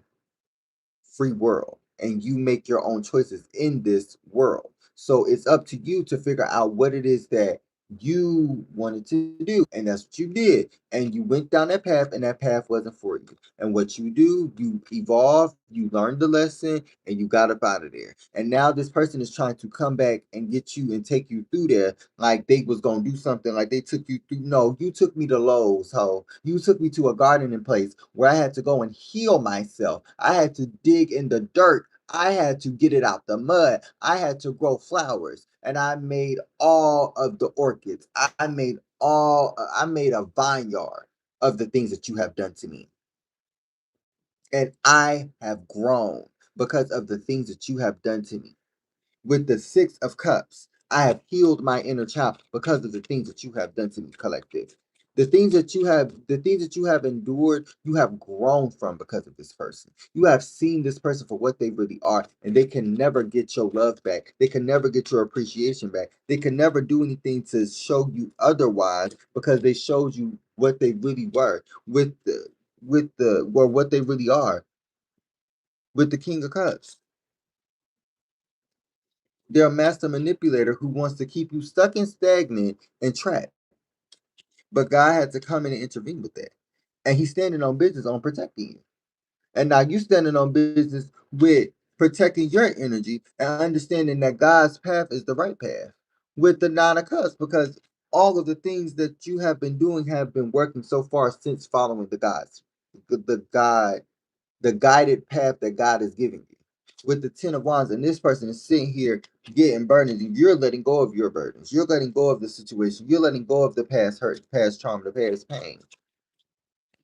free world and you make your own choices in this world. So it's up to you to figure out what it is that you wanted to do. And that's what you did. And you went down that path, and that path wasn't for you. And what you do, you evolve, you learned the lesson, and you got up out of there. And now this person is trying to come back and get you and take you through there like they was gonna do something, like they took you through. No, you took me to Lowe's, ho. You took me to a gardening place where I had to go and heal myself. I had to dig in the dirt. I had to get it out the mud. I had to grow flowers. And I made all of the orchids. I made a vineyard of the things that you have done to me. And I have grown because of the things that you have done to me. With the Six of Cups, I have healed my inner child because of the things that you have done to me, collective. The things that you have endured, you have grown from because of this person. You have seen this person for what they really are, and they can never get your love back. They can never get your appreciation back. They can never do anything to show you otherwise because they showed you what they really were or what they really are with the King of Cups. They're a master manipulator who wants to keep you stuck and stagnant and trapped. But God had to come in and intervene with that. And he's standing on business on protecting you. And now you standing on business with protecting your energy and understanding that God's path is the right path with the Nine of Cups because all of the things that you have been doing have been working so far since following the the guided path that God is giving you. With the Ten of Wands, and this person is sitting here getting burdens, and you're letting go of your burdens. You're letting go of the situation. You're letting go of the past hurt, past trauma, the past pain.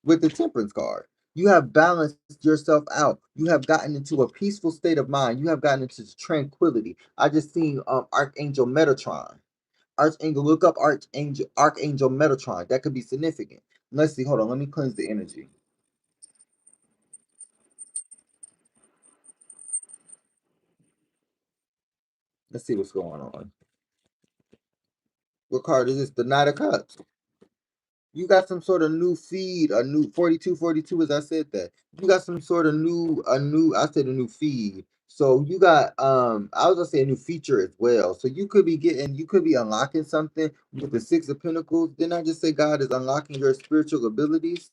With the Temperance card, you have balanced yourself out. You have gotten into a peaceful state of mind. You have gotten into tranquility. I just seen Archangel Metatron. Archangel, look up Archangel Metatron. That could be significant. Let's see. Hold on. Let me cleanse the energy. Let's see what's going on. What card is this? The Knight of Cups. You got some sort of new feed, a new 4242 as I said that. You got some sort of I said a new feed. So you got I was gonna say a new feature as well. So you could be unlocking something with the Six of Pentacles. Didn't I just say God is unlocking your spiritual abilities?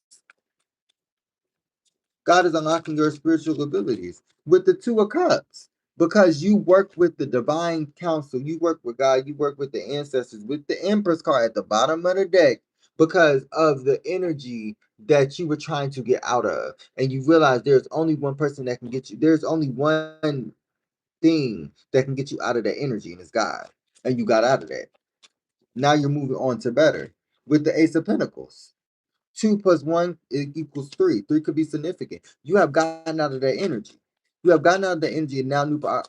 God is unlocking your spiritual abilities with the Two of Cups because you work with the divine counsel, you work with God, you work with the ancestors, with the Empress card at the bottom of the deck because of the energy that you were trying to get out of. And you realize there's only one person that can get you, there's only one thing that can get you out of that energy, and it's God. And you got out of that. Now you're moving on to better with the Ace of Pentacles. 2 plus 1 equals 3. 3 could be significant. You have gotten out of that energy. You have gotten out of that energy, and now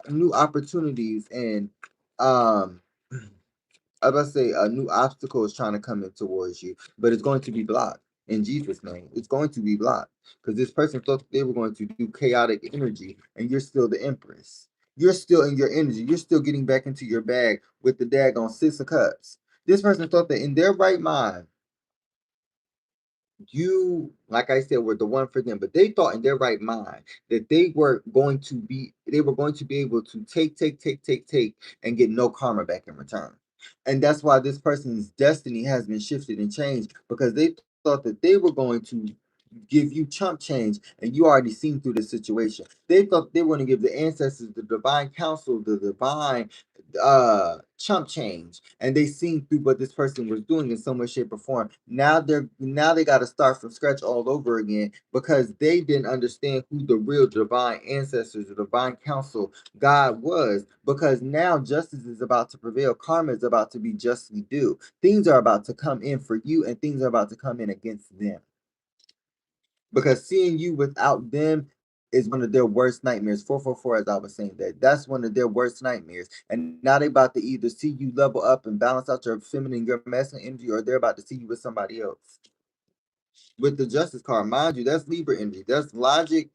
new opportunities and um I was about to say a new obstacle is trying to come in towards you, but it's going to be blocked in Jesus' name. It's going to be blocked because this person thought they were going to do chaotic energy, and you're still the Empress. You're still in your energy. You're still getting back into your bag with the daggone Six of Cups. This person thought that in their right mind you, like I said, were the one for them, but they thought in their right mind that they were going to be able to take and get no karma back in return. And that's why this person's destiny has been shifted and changed because they thought that they were going to give you chump change and you already seen through the situation. They thought they were going to give the ancestors, the divine counsel, the divine chump change, and they seen through what this person was doing in so much shape or form. Now they got to start from scratch all over again because they didn't understand who the real divine ancestors, the divine counsel, God was. Because now justice is about to prevail, karma is about to be justly due. Things are about to come in for you, and things are about to come in against them because seeing you without them is one of their worst nightmares. 444, as I was saying, that's one of their worst nightmares. And now they about to either see you level up and balance out your feminine, your masculine energy, or they're about to see you with somebody else. With the Justice card, mind you, that's Libra energy. That's logic,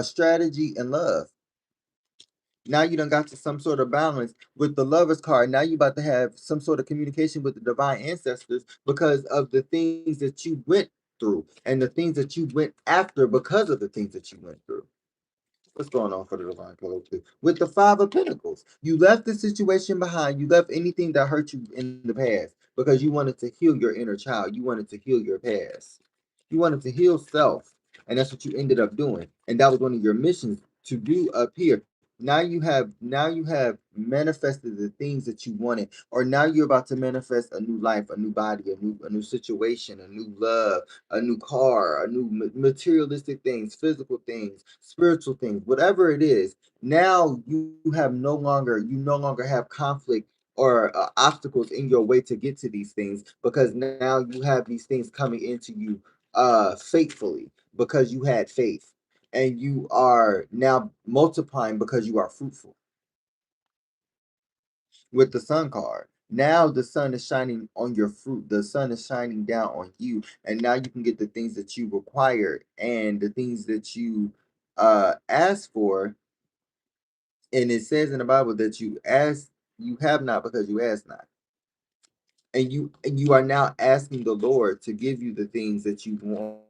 strategy, and love. Now you done got to some sort of balance with the Lovers card. Now you about to have some sort of communication with the divine ancestors because of the things that you went through and the things that you went after because of the things that you went through. What's going on for the divine collective? With the Five of Pentacles, you left the situation behind. You left anything that hurt you in the past because you wanted to heal your inner child. You wanted to heal your past. You wanted to heal self. And that's what you ended up doing. And that was one of your missions to do up here. Now you have manifested the things that you wanted, or now you're about to manifest a new life, a new body, a new situation, a new love, a new car, a new materialistic things, physical things, spiritual things, whatever it is. Now you no longer have conflict or obstacles in your way to get to these things because now you have these things coming into you faithfully because you had faith, and you are now multiplying because you are fruitful. With the Sun card, now the sun is shining on your fruit, the sun is shining down on you, and now you can get the things that you require and the things that you ask for. And it says in the Bible that you have not because you ask not. And you are now asking the Lord to give you the things that you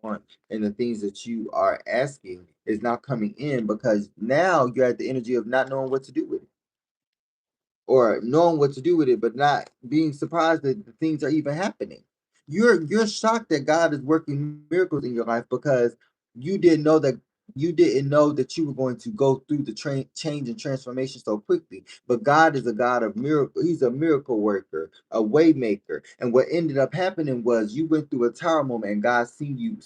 want, and the things that you are asking is now coming in because now you're at the energy of not knowing what to do with it, or knowing what to do with it, but not being surprised that the things are even happening. You're shocked that God is working miracles in your life because you didn't know that you didn't know that you were going to go through the change and transformation so quickly. But God is a God of miracle. He's a miracle worker, a way maker. And what ended up happening was you went through a tower moment, and God seen you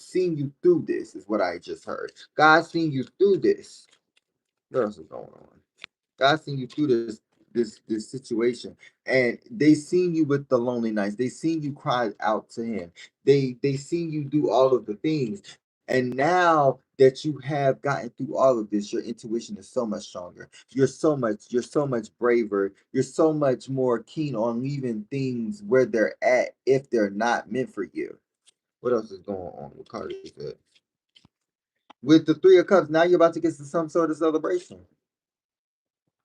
through this. Is what I just heard. God seen you through this. What else is going on? God seen you through this situation, and they seen you with the lonely nights. They seen you cry out to Him. They seen you do all of the things, and now that you have gotten through all of this, your intuition is so much stronger. You're so much braver. You're so much more keen on leaving things where they're at if they're not meant for you. What else is going on? What card is that? With the Three of Cups, now you're about to get to some sort of celebration.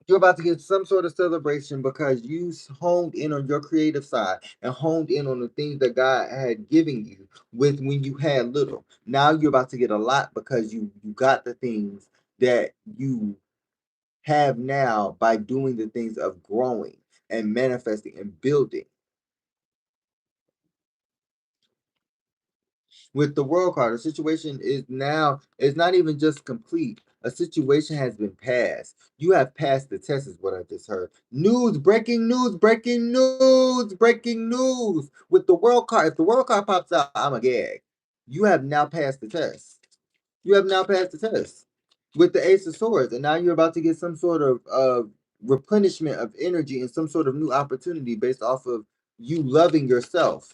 You're about to get some sort of celebration because you honed in on your creative side and honed in on the things that God had given you with when you had little. Now you're about to get a lot because you got the things that you have now by doing the things of growing and manifesting and building. With the world card, the situation is now, it's not even just complete. A situation has been passed. You have passed the test, is what I just heard. News, breaking news, breaking news, breaking news. With the world card, if the world card pops out, I'm a gag. You have now passed the test. You have now passed the test with the Ace of Swords, and now you're about to get some sort of replenishment of energy and some sort of new opportunity based off of you loving yourself.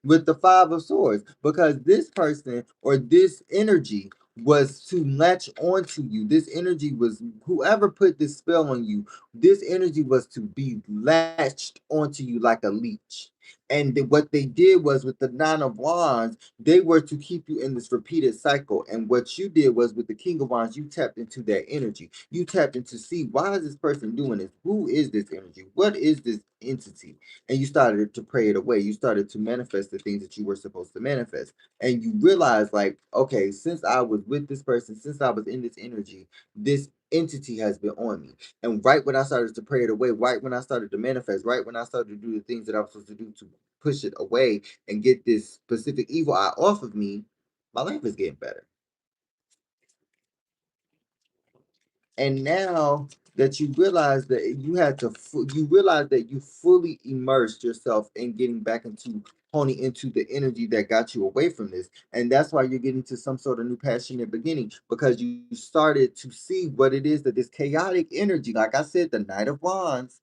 With the Five of Swords, because this person or this energy was to latch onto you. This energy was, whoever put this spell on you, this energy was to be latched onto you like a leech. And what they did was with the Nine of Wands, they were to keep you in this repeated cycle. And what you did was with the King of Wands, you tapped into that energy. You tapped into, see, why is this person doing this? Who is this energy? What is this entity? And you started to pray it away. You started to manifest the things that you were supposed to manifest. And you realize, like, okay, since I was with this person, since I was in this energy, this entity has been on me. And right when I started to pray it away, right when I started to manifest, right when I started to do the things that I was supposed to do to push it away and get this specific evil eye off of me, my life is getting better. And now that you realize that you had to, you realize that you fully immersed yourself in getting back into honing into the energy that got you away from this. And that's why you're getting to some sort of new passionate beginning, because you started to see what it is that this chaotic energy, like I said, the Knight of Wands,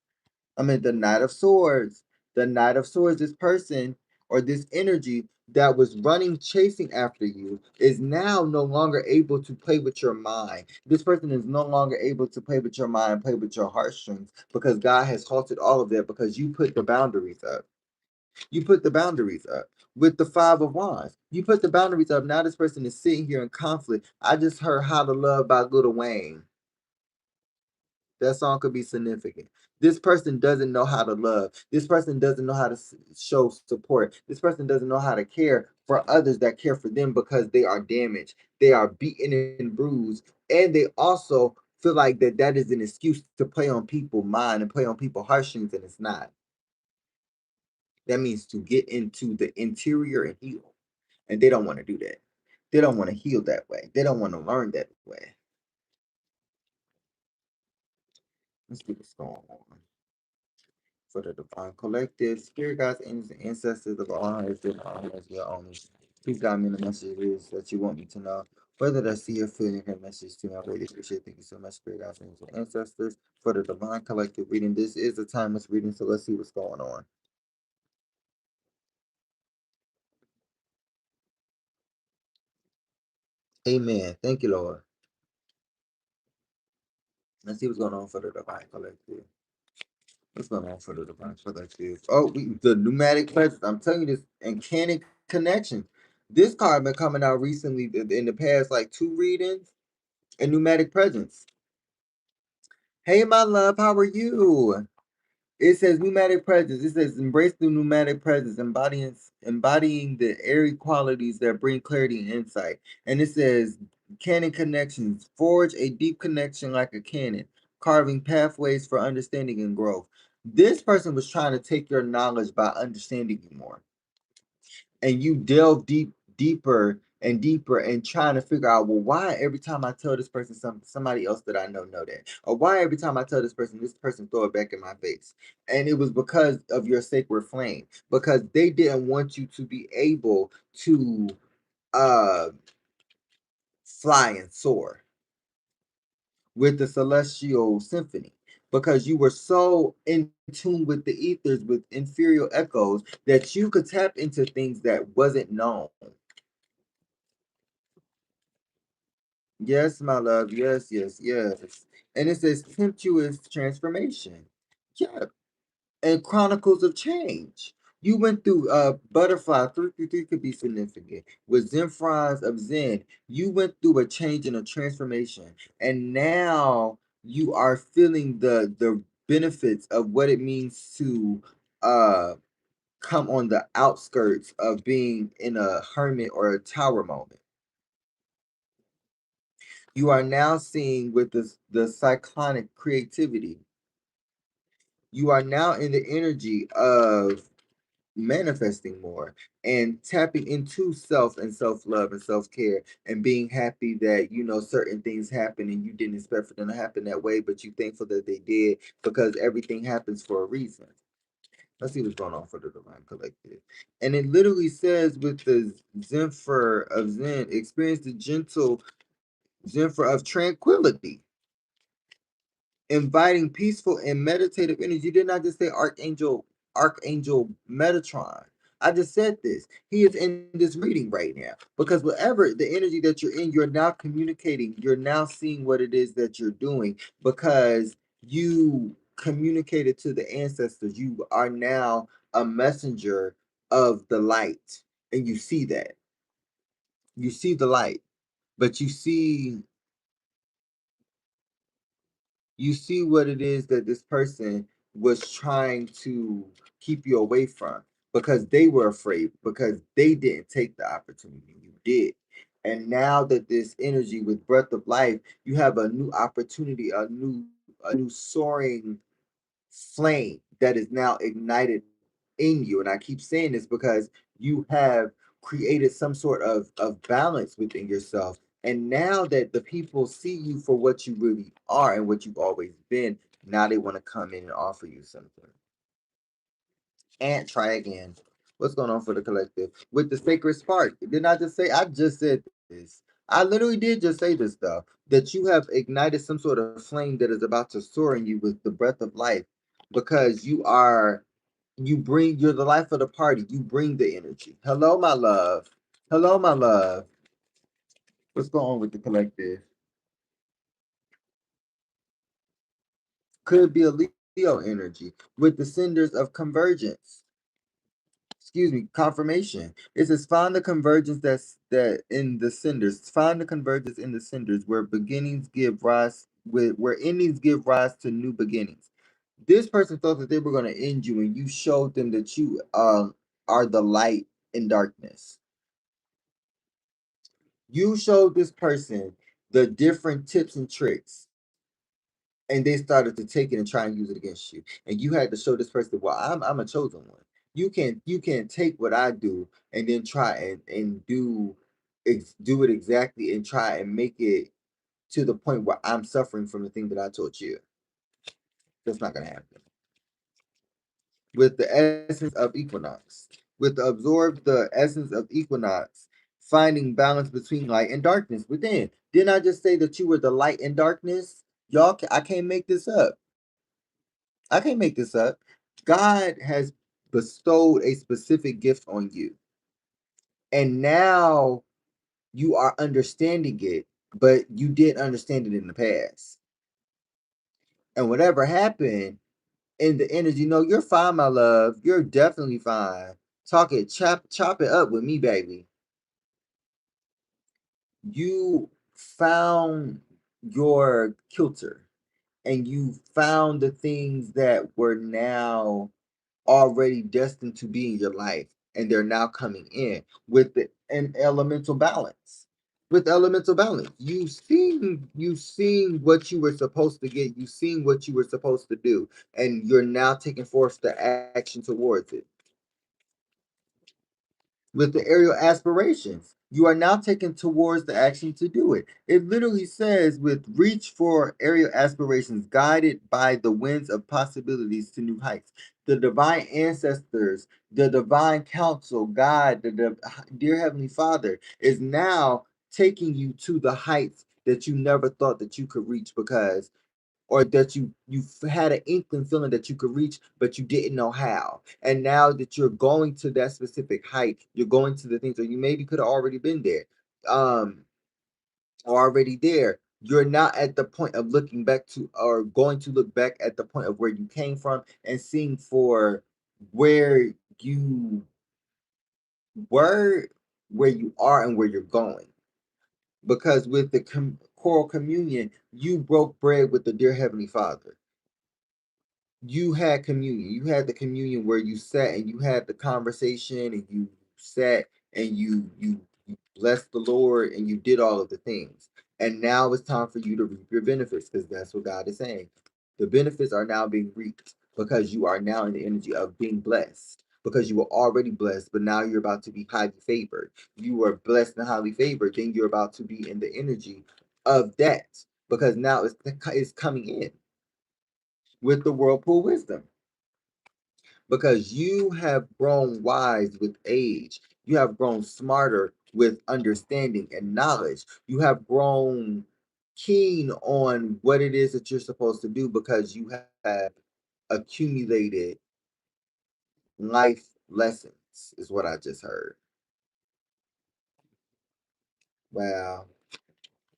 I mean, the Knight of Swords. The Knight of Swords, this person or this energy that was running, chasing after you, is now no longer able to play with your mind. This person is no longer able to play with your mind, play with your heartstrings, because God has halted all of that because you put the boundaries up. You put the boundaries up. With the Five of Wands, you put the boundaries up. Now this person is sitting here in conflict. I just heard How to Love by Lil Wayne. That song could be significant. This person doesn't know how to love. This person doesn't know how to show support. This person doesn't know how to care for others that care for them because they are damaged. They are beaten and bruised. And they also feel like that is an excuse to play on people's mind and play on people's heartstrings, and it's not. That means to get into the interior and heal. And they don't want to do that. They don't want to heal that way. They don't want to learn that way. Let's see what's going on. For the divine collective, spirit guides, angels, and ancestors of all highest and all highest your own. Please guide me in the messages that you want me to know. Whether that's see or feel your message to me, I really appreciate it. Thank you so much, spirit guides, angels, and ancestors, for the divine collective reading. This is a timeless reading, so let's see what's going on. Amen. Thank you, Lord. Let's see what's going on for the divine collective. What's going on for the divine collective? Oh, the pneumatic presence. I'm telling you this, and canon connection. This card been coming out recently in the past like two readings. And pneumatic presence. Hey, my love, how are you? It says pneumatic presence. It says embrace the pneumatic presence, embodying the airy qualities that bring clarity and insight. And it says canon connections. Forge a deep connection like a cannon, carving pathways for understanding and growth. This person was trying to take your knowledge by understanding you more, and you delve deeper and deeper and trying to figure out, well, why every time I tell this person somebody else that I know that, or why every time I tell this person throw it back in my face. And it was because of your sacred flame, because they didn't want you to be able to uh fly and soar with the celestial symphony, because you were so in tune with the ethers, with inferior echoes, that you could tap into things that wasn't known. Yes, my love. Yes, yes, yes. And it says tempestuous transformation. Yeah. And chronicles of change. You went through butterfly, 333 could be significant. With Zenfries of Zen, you went through a change and a transformation. And now you are feeling the benefits of what it means to uh come on the outskirts of being in a hermit or a tower moment. You are now seeing with the cyclonic creativity. You are now in the energy of manifesting more and tapping into self and self-love and self-care and being happy that certain things happen and you didn't expect for them to happen that way, but you thankful that they did because everything happens for a reason. Let's see what's going on for the divine collective. And it literally says with the Zephyr of Zen, experience the gentle Zephyr of tranquility, inviting peaceful and meditative energy. Did not just say Archangel Metatron. I just said this. He is in this reading right now because whatever the energy that you're in, you're now communicating. You're now seeing what it is that you're doing because you communicated to the ancestors. You are now a messenger of the light, and you see that. You see the light, but you see what it is that this person was trying to keep you away from because they were afraid because they didn't take the opportunity, you did. And now that this energy with breath of life, you have a new opportunity, a new soaring flame that is now ignited in you. And I keep saying this because you have created some sort of balance within yourself. And now that the people see you for what you really are and what you've always been, now they want to come in and offer you something. And try again. What's going on for the collective? With the sacred spark. Didn't I just say? I just said this. I literally did just say this though. That you have ignited some sort of flame that is about to soar in you with the breath of life. Because you're the life of the party. You bring the energy. Hello, my love. Hello, my love. What's going on with the collective? Could be a Leo energy with the cinders of convergence. Excuse me, confirmation. It says find the convergence that in the cinders. Find the convergence in the cinders where endings give rise to new beginnings. This person thought that they were going to end you, and you showed them that you are the light in darkness. You showed this person the different tips and tricks, and they started to take it and try and use it against you. And you had to show this person, well, I'm a chosen one. You can't take what I do and then try and do it exactly and try and make it to the point where I'm suffering from the thing that I taught you. That's not gonna happen. With the essence of equinox, with the essence of equinox, finding balance between light and darkness within. Didn't I just say that you were the light and darkness? Y'all, I can't make this up. I can't make this up. God has bestowed a specific gift on you. And now you are understanding it, but you didn't understand it in the past. And whatever happened in the energy, no, you're fine, my love. You're definitely fine. Chop it up with me, baby. You found your kilter and you found the things that were now already destined to be in your life, and they're now coming in with an elemental balance. With elemental balance, you've seen what you were supposed to get, you've seen what you were supposed to do, and you're now taking forth the action towards it. With the aerial aspirations, you are now taken towards the action to do it. It literally says, with reach for aerial aspirations, guided by the winds of possibilities to new heights. The divine ancestors, the divine council, God, the dear Heavenly Father is now taking you to the heights that you never thought that you could reach because or that you had an inkling feeling that you could reach but you didn't know how, and now that you're going to that specific height, you're going to the things that you maybe could have already been there, um already there. You're not at the point of looking back to or going to look back at the point of where you came from and seeing for where you were where you are and where you're going. Because with the choral communion, you broke bread with the dear Heavenly Father. You had communion. You had the communion where you sat and you had the conversation and you sat and you blessed the Lord and you did all of the things. And now it's time for you to reap your benefits because that's what God is saying. The benefits are now being reaped because you are now in the energy of being blessed. Because you were already blessed, but now you're about to be highly favored. You were blessed and highly favored, then you're about to be in the energy of that because now it's coming in with the whirlpool wisdom because you have grown wise with age. You have grown smarter with understanding and knowledge. You have grown keen on what it is that you're supposed to do because you have accumulated life lessons, is what I just heard. Wow.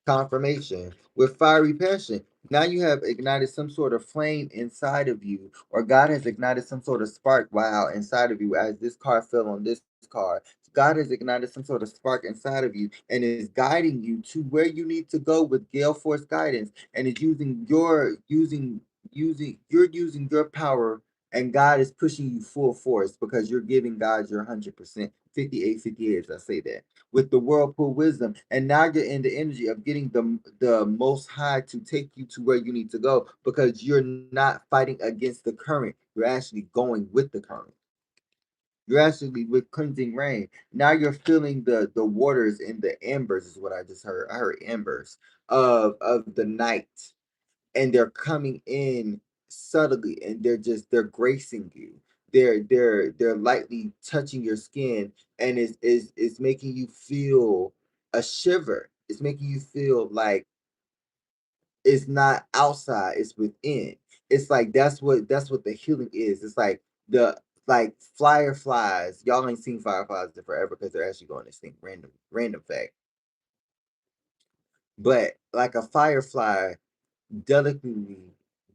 Confirmation with fiery passion. Now you have ignited some sort of flame inside of you, or God has ignited some sort of spark, wow, inside of you as this card fell on this card. God has ignited some sort of spark inside of you and is guiding you to where you need to go with gale force guidance and is using your power and God is pushing you full force because you're giving God your 100%. 58, as I say that with the whirlpool wisdom. And now you're in the energy of getting the most high to take you to where you need to go because you're not fighting against the current. You're actually going with the current. You're actually with cleansing rain. Now you're feeling the waters in the embers, is what I just heard. I heard embers of the night and they're coming in subtly and they're gracing you. They're lightly touching your skin and it's making you feel a shiver. It's making you feel like it's not outside, it's within. It's like that's what the healing is. It's like the like fireflies. Y'all ain't seen fireflies in forever because they're actually going extinct. Random fact. But like a firefly delicately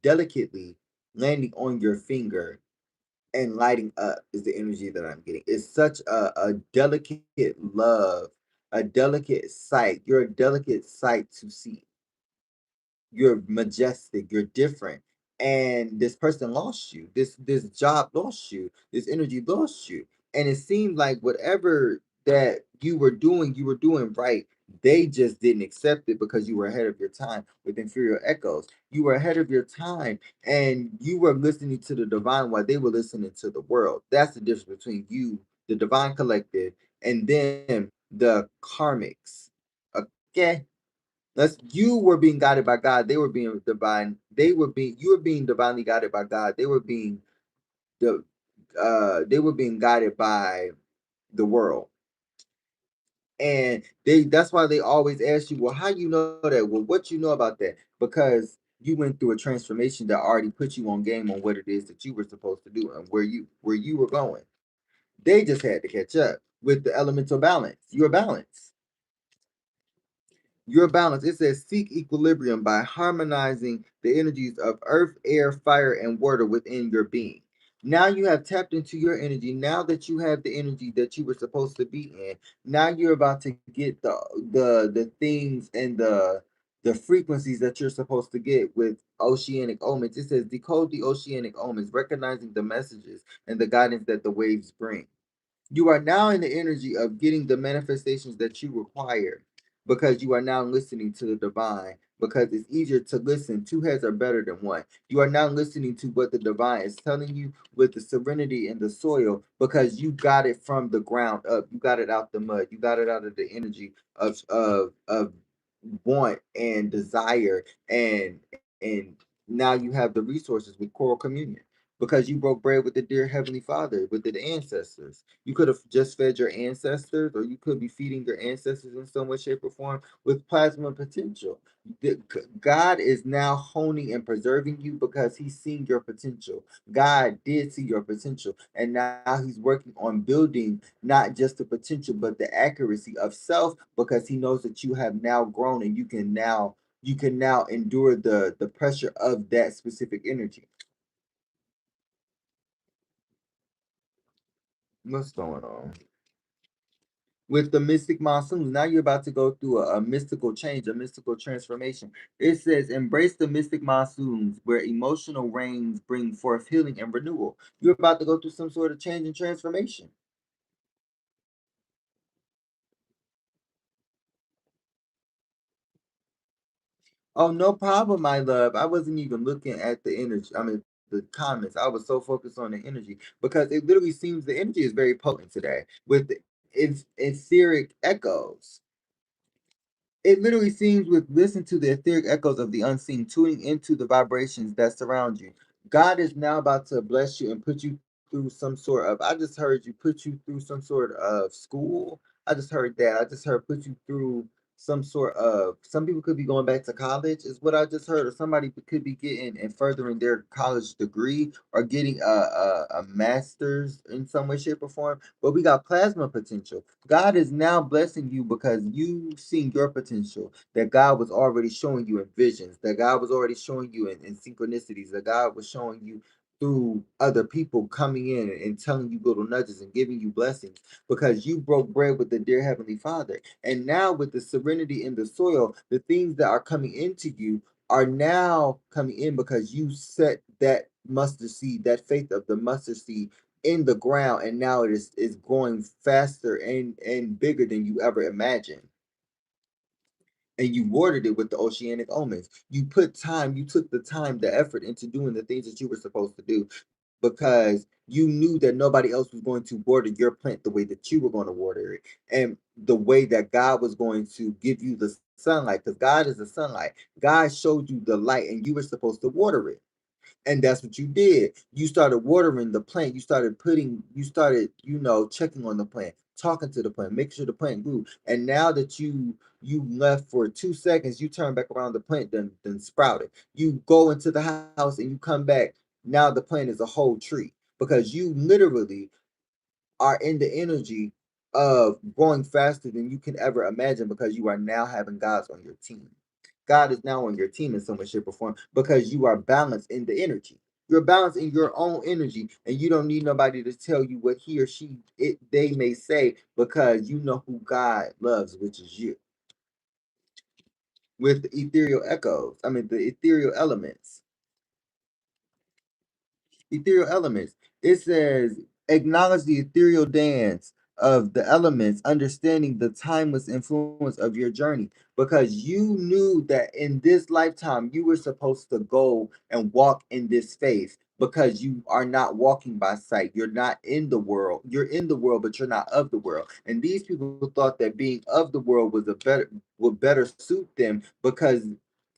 delicately landing on your finger and lighting up is the energy that I'm getting. It's such a delicate love, a delicate sight. You're a delicate sight to see. You're majestic, you're different. And this person lost you. This job lost you. This energy lost you. And it seemed like whatever that you were doing right. They just didn't accept it because you were ahead of your time with inferior echoes. You were ahead of your time and you were listening to the divine while they were listening to the world. That's the difference between you, the divine collective, and them, the karmics. Okay? That's you were being guided by God. They were being divine. You were being divinely guided by God. The they were being guided by the world. And that's why they always ask you, well, how you know that? Well, what you know about that? Because you went through a transformation that already put you on game on what it is that you were supposed to do and where you were going. They just had to catch up with the elemental balance. You're balanced. Your balance. It says seek equilibrium by harmonizing the energies of earth, air, fire, and water within your being. Now you have tapped into your energy. Now that you have the energy that you were supposed to be in, now you're about to get the things and the frequencies that you're supposed to get with oceanic omens. It says decode the oceanic omens, recognizing the messages and the guidance that the waves bring. You are now in the energy of getting the manifestations that you require because you are now listening to the divine. Because it's easier to listen. Two heads are better than one. You are now listening to what the divine is telling you with the serenity in the soil because you got it from the ground up. You got it out the mud. You got it out of the energy of want and desire and now you have the resources with choral communion because you broke bread with the dear heavenly father with the ancestors. You could have just fed your ancestors or you could be feeding your ancestors in some way shape or form with plasma potential. God is now honing and preserving you because he's seeing your potential. God did see your potential and now he's working on building not just the potential but the accuracy of self because he knows that you have now grown and you can now endure the pressure of that specific energy. What's going on? With the mystic monsoons, now you're about to go through a mystical change, a mystical transformation. It says, embrace the mystic monsoons where emotional rains bring forth healing and renewal. You're about to go through some sort of change and transformation. Oh, no problem, my love. I wasn't even looking at the energy. I mean, the comments. I was so focused on the energy because it literally seems the energy is very potent today with its etheric echoes. It literally seems with listen to the etheric echoes of the unseen, tuning into the vibrations that surround you. God is now about to bless you and put you through some sort of, I just heard you put you through some sort of school. I just heard that. I just heard put you through some sort of, some people could be going back to college, is what I just heard, or somebody could be getting and furthering their college degree or getting a master's in some way, shape, or form. But we got plasma potential. God is now blessing you because you've seen your potential that God was already showing you in visions, that God was already showing you in synchronicities, that God was showing you through other people coming in and telling you little nudges and giving you blessings because you broke bread with the dear Heavenly Father. And now, with the serenity in the soil, the things that are coming into you are now coming in because you set that mustard seed, that faith of the mustard seed in the ground, and now it is growing faster and bigger than you ever imagined. And you watered it with the oceanic omens. You put time, you took the time, the effort into doing the things that you were supposed to do because you knew that nobody else was going to water your plant the way that you were going to water it, and the way that God was going to give you the sunlight, because God is the sunlight. God showed you the light and you were supposed to water it, and that's what you did. You started watering the plant. You started, checking on the plant, talking to the plant, making sure the plant grew. And now that you left for 2 seconds, you turn back around, the plant then sprouted. You go into the house and you come back. Now the plant is a whole tree because you literally are in the energy of growing faster than you can ever imagine because you are now having God's on your team. God is now on your team in some way, shape, or form because you are balanced in the energy. You're balanced in your own energy, and you don't need nobody to tell you what he or she they may say because you know who God loves, which is you. With the ethereal echoes, I mean the ethereal elements. It says, acknowledge the ethereal dance of the elements, understanding the timeless influence of your journey. Because you knew that in this lifetime, you were supposed to go and walk in this faith. Because you are not walking by sight. You're not in the world. You're in the world, but you're not of the world. And these people thought that being of the world was a better would better suit them because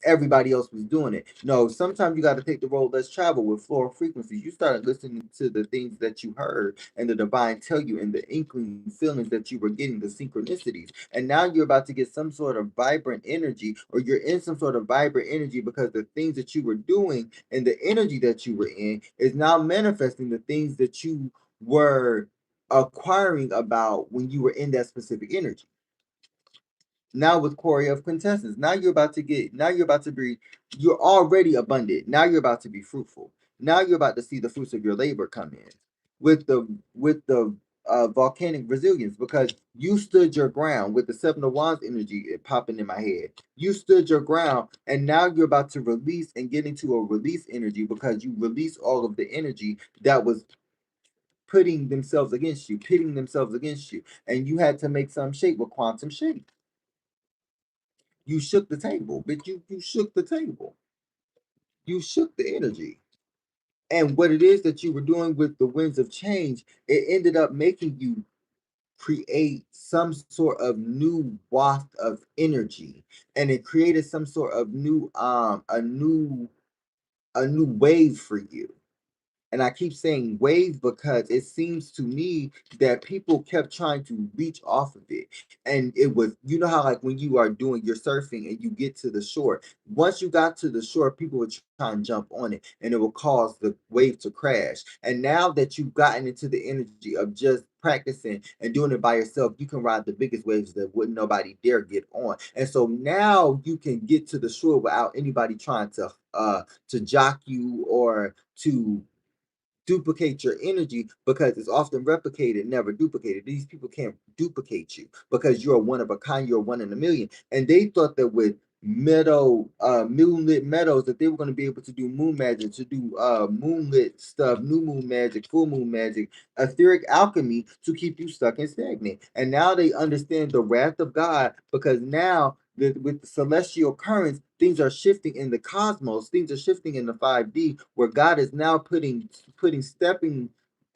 everybody else was doing it. No, sometimes you got to take the road less travel with floral frequencies. You started listening to the things that you heard and the divine tell you and the inkling feelings that you were getting, the synchronicities. And now you're about to get some sort of vibrant energy, or you're in some sort of vibrant energy because the things that you were doing and the energy that you were in is now manifesting the things that you were acquiring about when you were in that specific energy. Now with Quarry of Quintessence, now you're about to be, you're already abundant. Now you're about to be fruitful. Now you're about to see the fruits of your labor come in with the volcanic resilience because you stood your ground with the Seven of Wands energy popping in my head. You stood your ground, and now you're about to release and get into a release energy because you release all of the energy that was pitting themselves against you, and you had to make some shape with quantum shape. You shook the table, but you shook the table. You shook the energy. And what it is that you were doing with the winds of change, it ended up making you create some sort of new waft of energy. And it created some sort of new a new wave for you. And I keep saying wave because it seems to me that people kept trying to reach off of it. And it was, you know how like when you are doing your surfing and you get to the shore, once you got to the shore, people would try and jump on it and it will cause the wave to crash. And now that you've gotten into the energy of just practicing and doing it by yourself, you can ride the biggest waves that wouldn't nobody dare get on. And so now you can get to the shore without anybody trying to jock you or duplicate your energy because it's often replicated, never duplicated. These people can't duplicate you because you're one of a kind, you're one in a million. And they thought that with moonlit meadows that they were going to be able to do moon magic, to do moonlit stuff, new moon magic, full moon magic, etheric alchemy to keep you stuck and stagnant. And now they understand the wrath of God because now with the celestial currents, things are shifting in the cosmos, things are shifting in the 5D, where God is now putting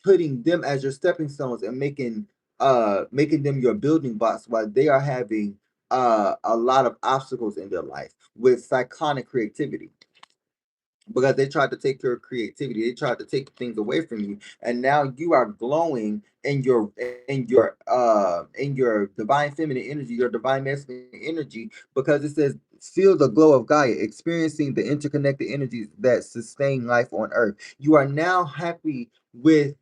them as your stepping stones and making them your building blocks while they are having a lot of obstacles in their life with cyclonic creativity because they tried to take your creativity, they tried to take things away from you, and now you are glowing in your divine feminine energy, your divine masculine energy, because it says feel the glow of Gaia, experiencing the interconnected energies that sustain life on earth. You are now happy with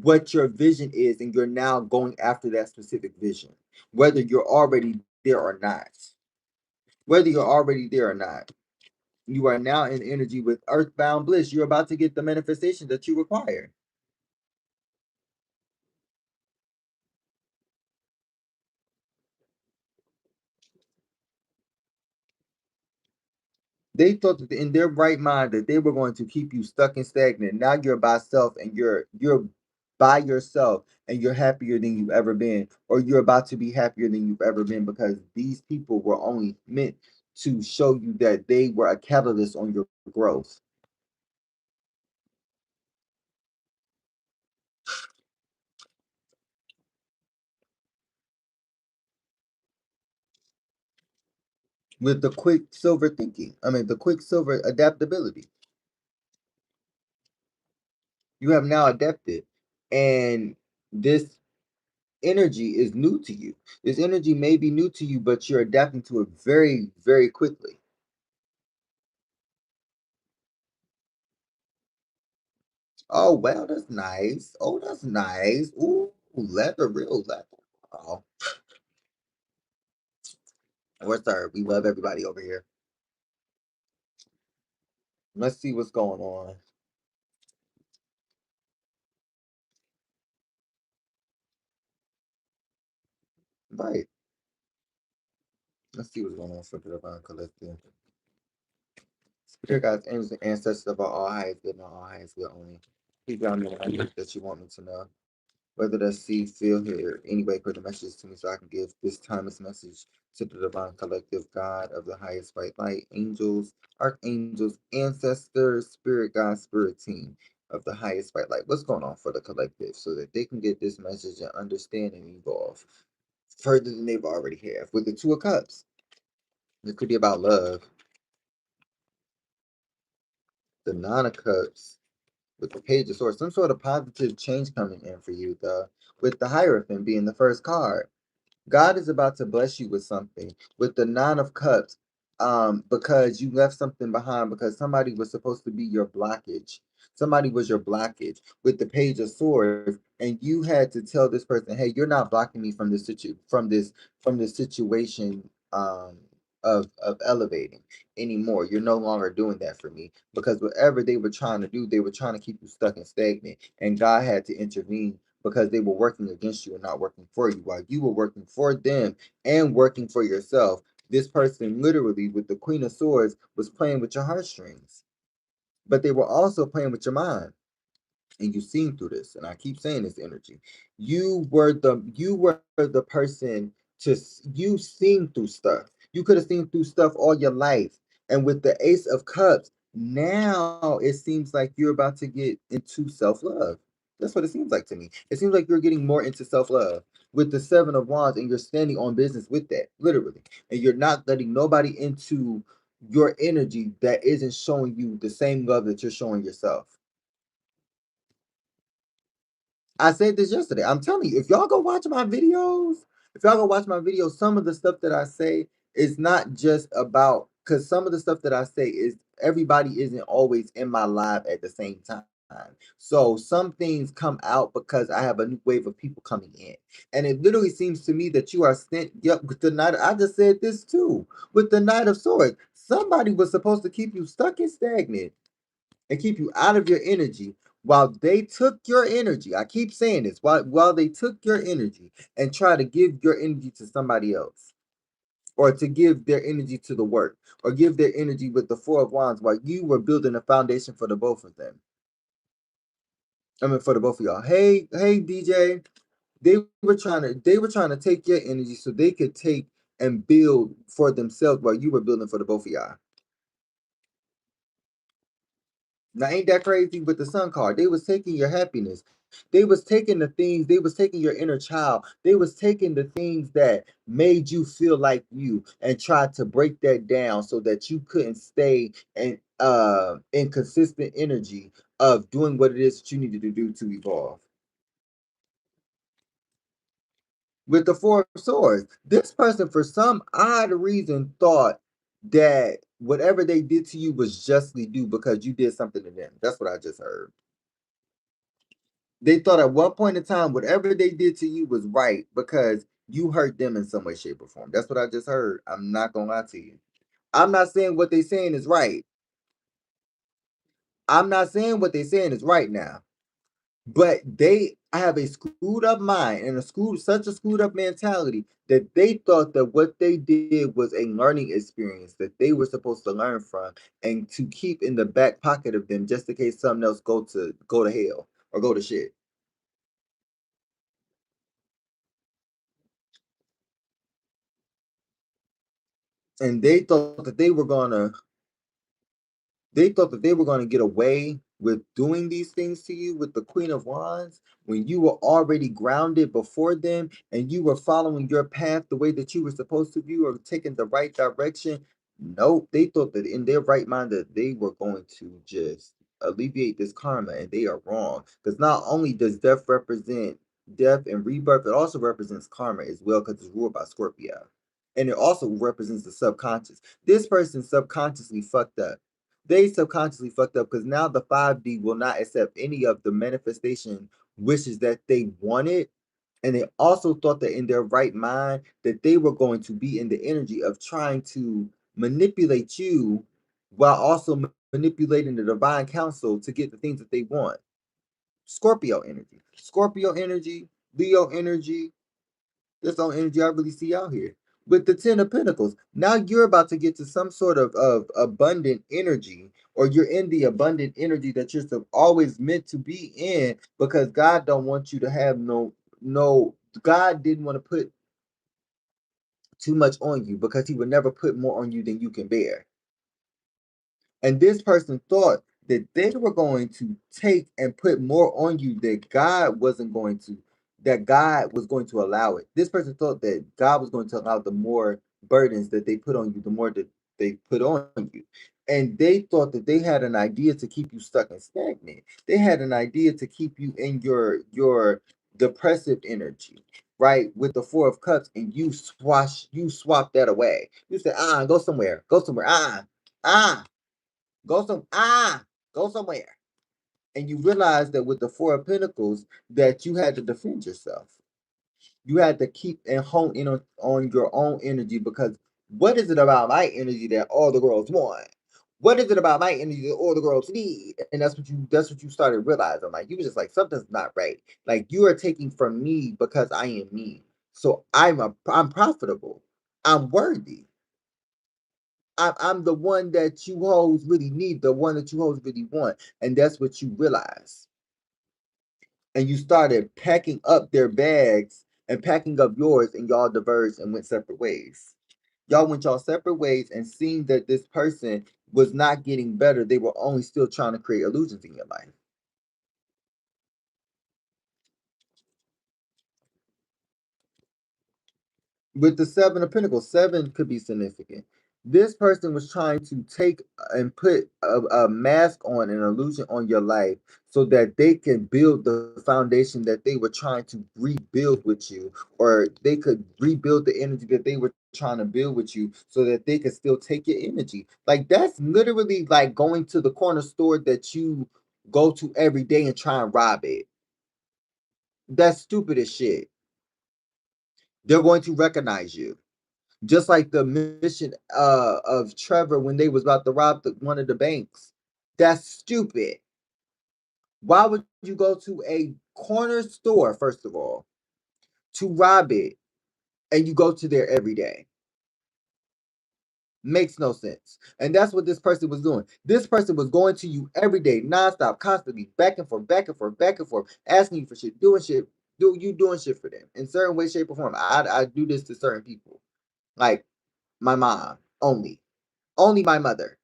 what your vision is, and you're now going after that specific vision, whether you're already there or not. Whether you're already there or not, you are now in energy with earthbound bliss. You're about to get the manifestation that you require. They thought that in their right mind that they were going to keep you stuck and stagnant. Now you're by self and you're by yourself and you're happier than you've ever been, or you're about to be happier than you've ever been because these people were only meant to show you that they were a catalyst on your growth. With the quicksilver thinking, I mean the quicksilver adaptability. You have now adapted, and this energy is new to you. This energy may be new to you, but you're adapting to it very, very quickly. Oh, well, that's nice. Oh, that's nice. Ooh, leather, real leather. Oh, what's up? We love everybody over here. Let's see what's going on. Right. Let's see what's going on for the Divine Collective. Spirit guides, angels, and ancestors of all highest good and all highest good only. Please tell me the language that you want me to know. Whether to see, feel, hear, anyway, put the message to me so I can give this timeless message to the divine collective God of the highest white light, angels, archangels, ancestors, spirit God, spirit team of the highest white light. What's going on for the collective so that they can get this message and understand and evolve further than they've already have. With the Two of Cups, it could be about love. The Nine of Cups with the Page of Swords, some sort of positive change coming in for you, with the Hierophant being the first card. God is about to bless you with something with the Nine of Cups, because you left something behind because somebody was supposed to be your blockage. Somebody was your blockage with the Page of Swords, and you had to tell this person, "Hey, you're not blocking me from from this situation of elevating anymore. You're no longer doing that for me because whatever they were trying to do, they were trying to keep you stuck and stagnant, and God had to intervene because they were working against you and not working for you while you were working for them and working for yourself. This person literally with the Queen of Swords was playing with your heartstrings, but they were also playing with your mind, and you've seen through this, and I keep saying this energy. You were the person to you seen through stuff. You could have seen through stuff all your life. And with the Ace of Cups, now it seems like you're about to get into self-love. That's what it seems like to me. It seems like you're getting more into self-love with the Seven of Wands, and you're standing on business with that, literally. And you're not letting nobody into your energy that isn't showing you the same love that you're showing yourself. I said this yesterday. I'm telling you, if y'all go watch my videos, if y'all go watch my videos, some of the stuff that I say is not just about because some of the stuff that I say is everybody isn't always in my live at the same time. So some things come out because I have a new wave of people coming in. And it literally seems to me that you are sent, yep, with the Knight. I just said this too. With the Knight of Swords. Somebody was supposed to keep you stuck and stagnant and keep you out of your energy while they took your energy, I keep saying this, while they took your energy and try to give your energy to somebody else, or to give their energy to the work, or give their energy with the Four of Wands while you were building a foundation for the both of them. I mean, for the both of y'all. Hey, DJ. They were trying to take your energy so they could take and build for themselves while you were building for the both of y'all. Now, ain't that crazy with the Sun card? They was taking your happiness. They was taking the things. They was taking your inner child. They was taking the things that made you feel like you, and tried to break that down so that you couldn't stay in consistent energy of doing what it is that you needed to do to evolve. With the Four of Swords, this person, for some odd reason, thought that whatever they did to you was justly due because you did something to them. That's what I just heard. They thought at one point in time, whatever they did to you was right because you hurt them in some way, shape, or form. That's what I just heard. I'm not gonna lie to you. I'm not saying what they're saying is right. I'm not saying what they're saying is right now. But they have a screwed up mind and such a screwed up mentality that they thought that what they did was a learning experience that they were supposed to learn from and to keep in the back pocket of them just in case something else go to hell or go to shit. And they thought that they were going to get away with doing these things to you with the Queen of Wands when you were already grounded before them and you were following your path the way that you were supposed to do or taking the right direction. Nope, they thought that in their right mind that they were going to just alleviate this karma, and they are wrong. Because not only does death represent death and rebirth, it also represents karma as well because it's ruled by Scorpio. And it also represents the subconscious. This person subconsciously fucked up. They subconsciously fucked up because now the 5D will not accept any of the manifestation wishes that they wanted. And they also thought that in their right mind that they were going to be in the energy of trying to manipulate you while also manipulating the divine council to get the things that they want. Scorpio energy, Leo energy, that's the only energy I really see out here. With the Ten of Pentacles, now you're about to get to some sort of abundant energy, or you're in the abundant energy that you're always meant to be in, because God don't want you to have no. God didn't want to put too much on you because He would never put more on you than you can bear. And this person thought that they were going to take and put more on you that God wasn't going to, that God was going to allow it. This person thought that God was going to allow the more burdens that they put on you, the more that they put on you. And they thought that they had an idea to keep you stuck and stagnant. They had an idea to keep you in your depressive energy, right? With the Four of Cups, and you swap that away. You said, go somewhere, ah, Go some go somewhere. And you realize that with the Four of Pentacles, that you had to defend yourself. You had to keep and hone in on your own energy, because what is it about my energy that all the girls want? What is it about my energy that all the girls need? And that's what you started realizing. Like, you were just like, something's not right. Like, you are taking from me because I am me. So I'm profitable. I'm worthy. I'm the one that you hoes really need, the one that you hoes really want. And that's what you realize. And you started packing up their bags and packing up yours, and y'all diverged and went separate ways. Y'all went y'all separate ways, and seeing that this person was not getting better, they were only still trying to create illusions in your life. With the Seven of Pentacles, seven could be significant. This person was trying to take and put a mask on, an illusion on your life, so that they can build the foundation that they were trying to rebuild with you, or they could rebuild the energy that they were trying to build with you, so that they could still take your energy. Like, that's literally like going to the corner store that you go to every day and try and rob it. That's stupid as shit. They're going to recognize you. Just like the mission of Trevor when they was about to rob one of the banks. That's stupid. Why would you go to a corner store, first of all, to rob it, and you go to there every day? Makes no sense. And that's what this person was doing. This person was going to you every day, nonstop, constantly, back and forth, back and forth, back and forth, asking you for shit, doing shit, doing shit for them in certain way, shape, or form. I do this to certain people, like my mom only my mother,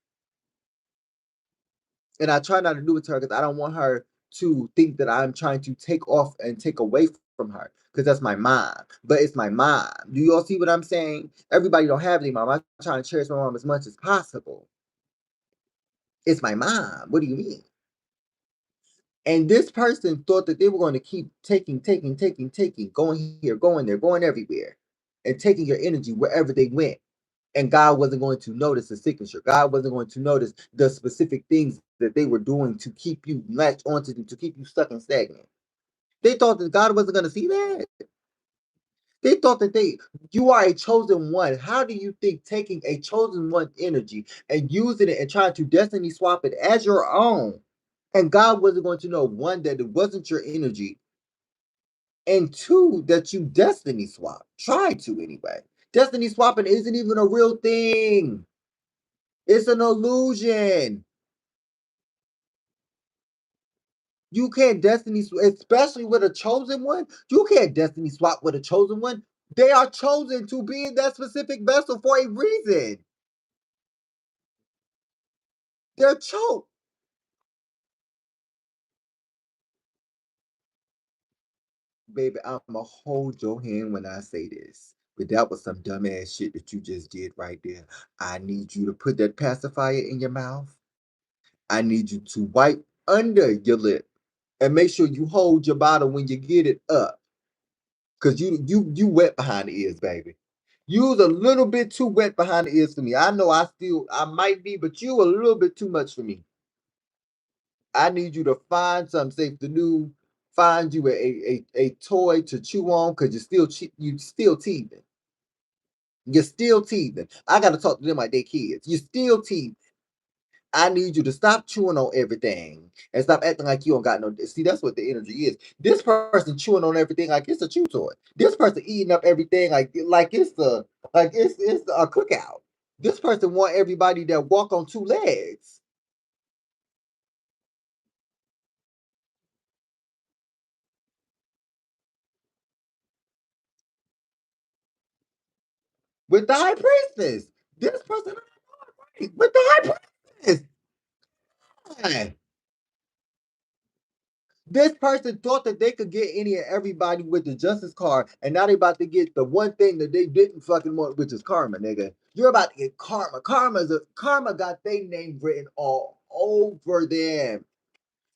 and I try not to do it to her because I don't want her to think that I'm trying to take off and take away from her because that's my mom. But it's my mom. Do you all see what I'm saying? Everybody don't have any mom. I'm trying to cherish my mom as much as possible. It's my mom. What do you mean? And this person thought that they were going to keep taking, going here, going there, going everywhere, and taking your energy wherever they went. And God wasn't going to notice the signature. God wasn't going to notice the specific things that they were doing to keep you latched onto them, to keep you stuck and stagnant. They thought that God wasn't going to see that. They thought that you are a chosen one. How do you think taking a chosen one energy and using it and trying to destiny swap it as your own, and God wasn't going to know, one, that it wasn't your energy, and two, that you destiny swap? Try to anyway. Destiny swapping isn't even a real thing. It's an illusion. You can't destiny, especially with a chosen one. You can't destiny swap with a chosen one. They are chosen to be in that specific vessel for a reason. They're choked. Baby, I'ma hold your hand when I say this. But that was some dumbass shit that you just did right there. I need you to put that pacifier in your mouth. I need you to wipe under your lip and make sure you hold your bottle when you get it up. Cause you wet behind the ears, baby. You was a little bit too wet behind the ears for me. I know I might be, but you a little bit too much for me. I need you to find something safe to do. Find you a toy to chew on because you still teething. You're still teething. I gotta talk to them like they kids. You're still teething. I need you to stop chewing on everything and stop acting like you don't got no. See, that's what the energy is. This person chewing on everything like it's a chew toy. This person eating up everything like it's a cookout. This person want everybody that walk on two legs. With the high priestess. This person with the high priestess. Why? This person thought that they could get any and everybody with the justice card, and now they about to get the one thing that they didn't fucking want, which is karma, nigga. You're about to get karma. Karma got their name written all over them.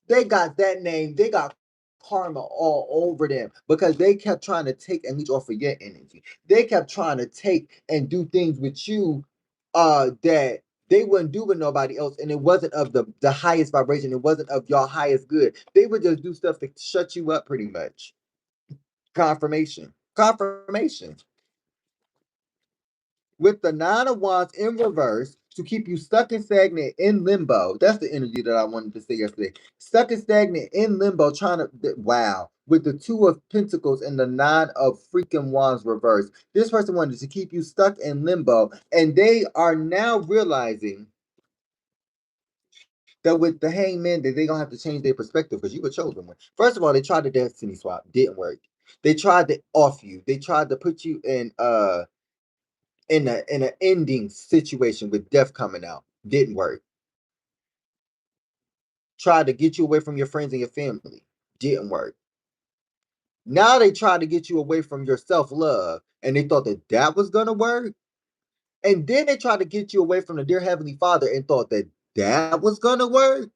They got that name. They got karma all over them because they kept trying to take and leech off of your energy. They kept trying to take and do things with you that they wouldn't do with nobody else, and it wasn't of the highest vibration. It wasn't of your highest good. They would just do stuff to shut you up, pretty much. Confirmation. With the Nine of Wands in reverse to keep you stuck and stagnant in limbo. That's the energy that I wanted to say yesterday. Stuck and stagnant in limbo, trying to, wow. With the Two of Pentacles and the Nine of freaking Wands reverse. This person wanted to keep you stuck in limbo, and they are now realizing that with the hangman that they're gonna have to change their perspective because you were chosen one. First of all, they tried the destiny swap, didn't work. They tried to off you. They tried to put you in an ending situation with death coming out. Didn't work. Tried to get you away from your friends and your family. Didn't work. Now they try to get you away from your self-love, and they thought that that was gonna work. And then they tried to get you away from the dear heavenly Father and thought that that was gonna work.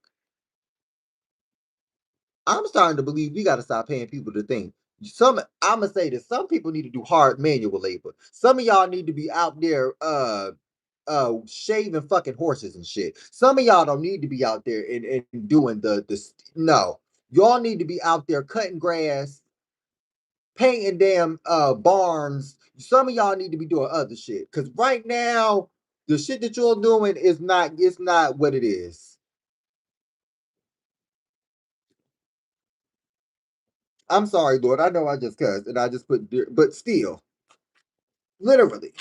I'm starting to believe we got to stop paying people to think. I'm gonna say this. Some people need to do hard manual labor. Some of y'all need to be out there shaving fucking horses and shit. Some of y'all don't need to be out there and doing the no. Y'all need to be out there cutting grass, painting damn barns. Some of y'all need to be doing other shit. Cause right now, the shit that you're doing is not, it's not what it is. I'm sorry, Lord. I know I just cussed and I just put, but still, literally,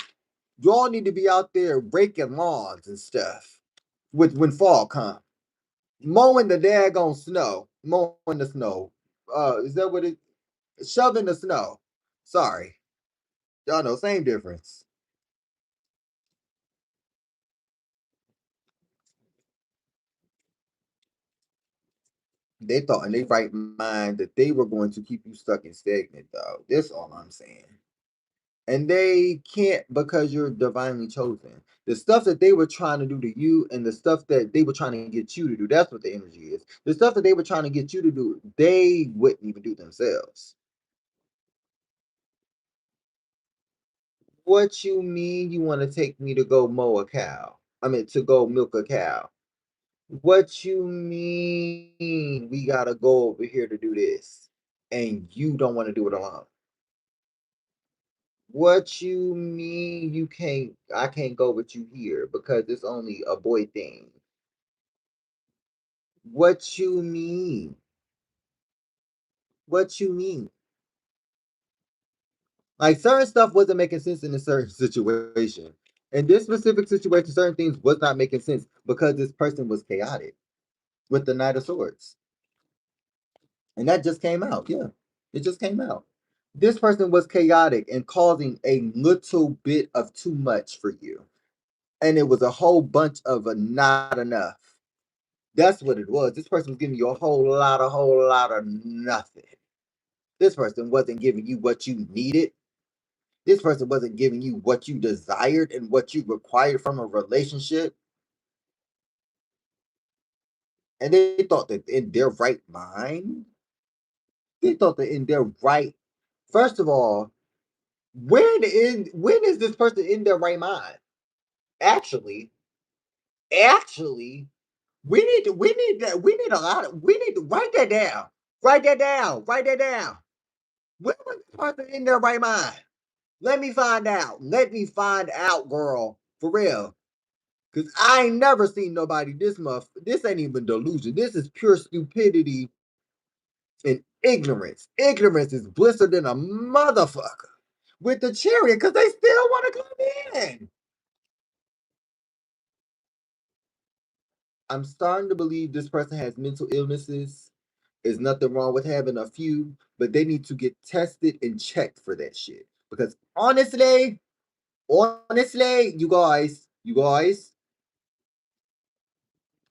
y'all need to be out there breaking lawns and stuff with when fall comes. Mowing the daggone snow, mowing the snow. Is that what it? Shoving the snow. Sorry, y'all know same difference. They thought in their right mind that they were going to keep you stuck and stagnant, though. That's all I'm saying. And they can't because you're divinely chosen. The stuff that they were trying to do to you and the stuff that they were trying to get you to do, that's what the energy is. The stuff that they were trying to get you to do, they wouldn't even do themselves. What you mean you want to take me to go mow a cow? I mean, to go milk a cow. What you mean we gotta go over here to do this? And you don't want to do it alone. What you mean you can't I can't go with you here because it's only a boy thing. What you mean? What you mean? Like certain stuff wasn't making sense in a certain situation. In this specific situation, certain things was not making sense because this person was chaotic with the Knight of Swords. And that just came out. Yeah. It just came out. This person was chaotic and causing a little bit of too much for you. And it was a whole bunch of a not enough. That's what it was. This person was giving you a whole lot of nothing. This person wasn't giving you what you needed. This person wasn't giving you what you desired and what you required from a relationship. And they thought that in their right mind, they thought that in their right, first of all, when is this person in their right mind? Actually, actually, we need a lot of we need to write that down. Write that down. Write that down. When was this person in their right mind? Let me find out. Let me find out, girl. For real. Cause I ain't never seen nobody this much. This ain't even delusion. This is pure stupidity and ignorance. Ignorance is blistered than a motherfucker with the chariot because they still want to come in. I'm starting to believe this person has mental illnesses. There's nothing wrong with having a few, but they need to get tested and checked for that shit. Because honestly, you guys,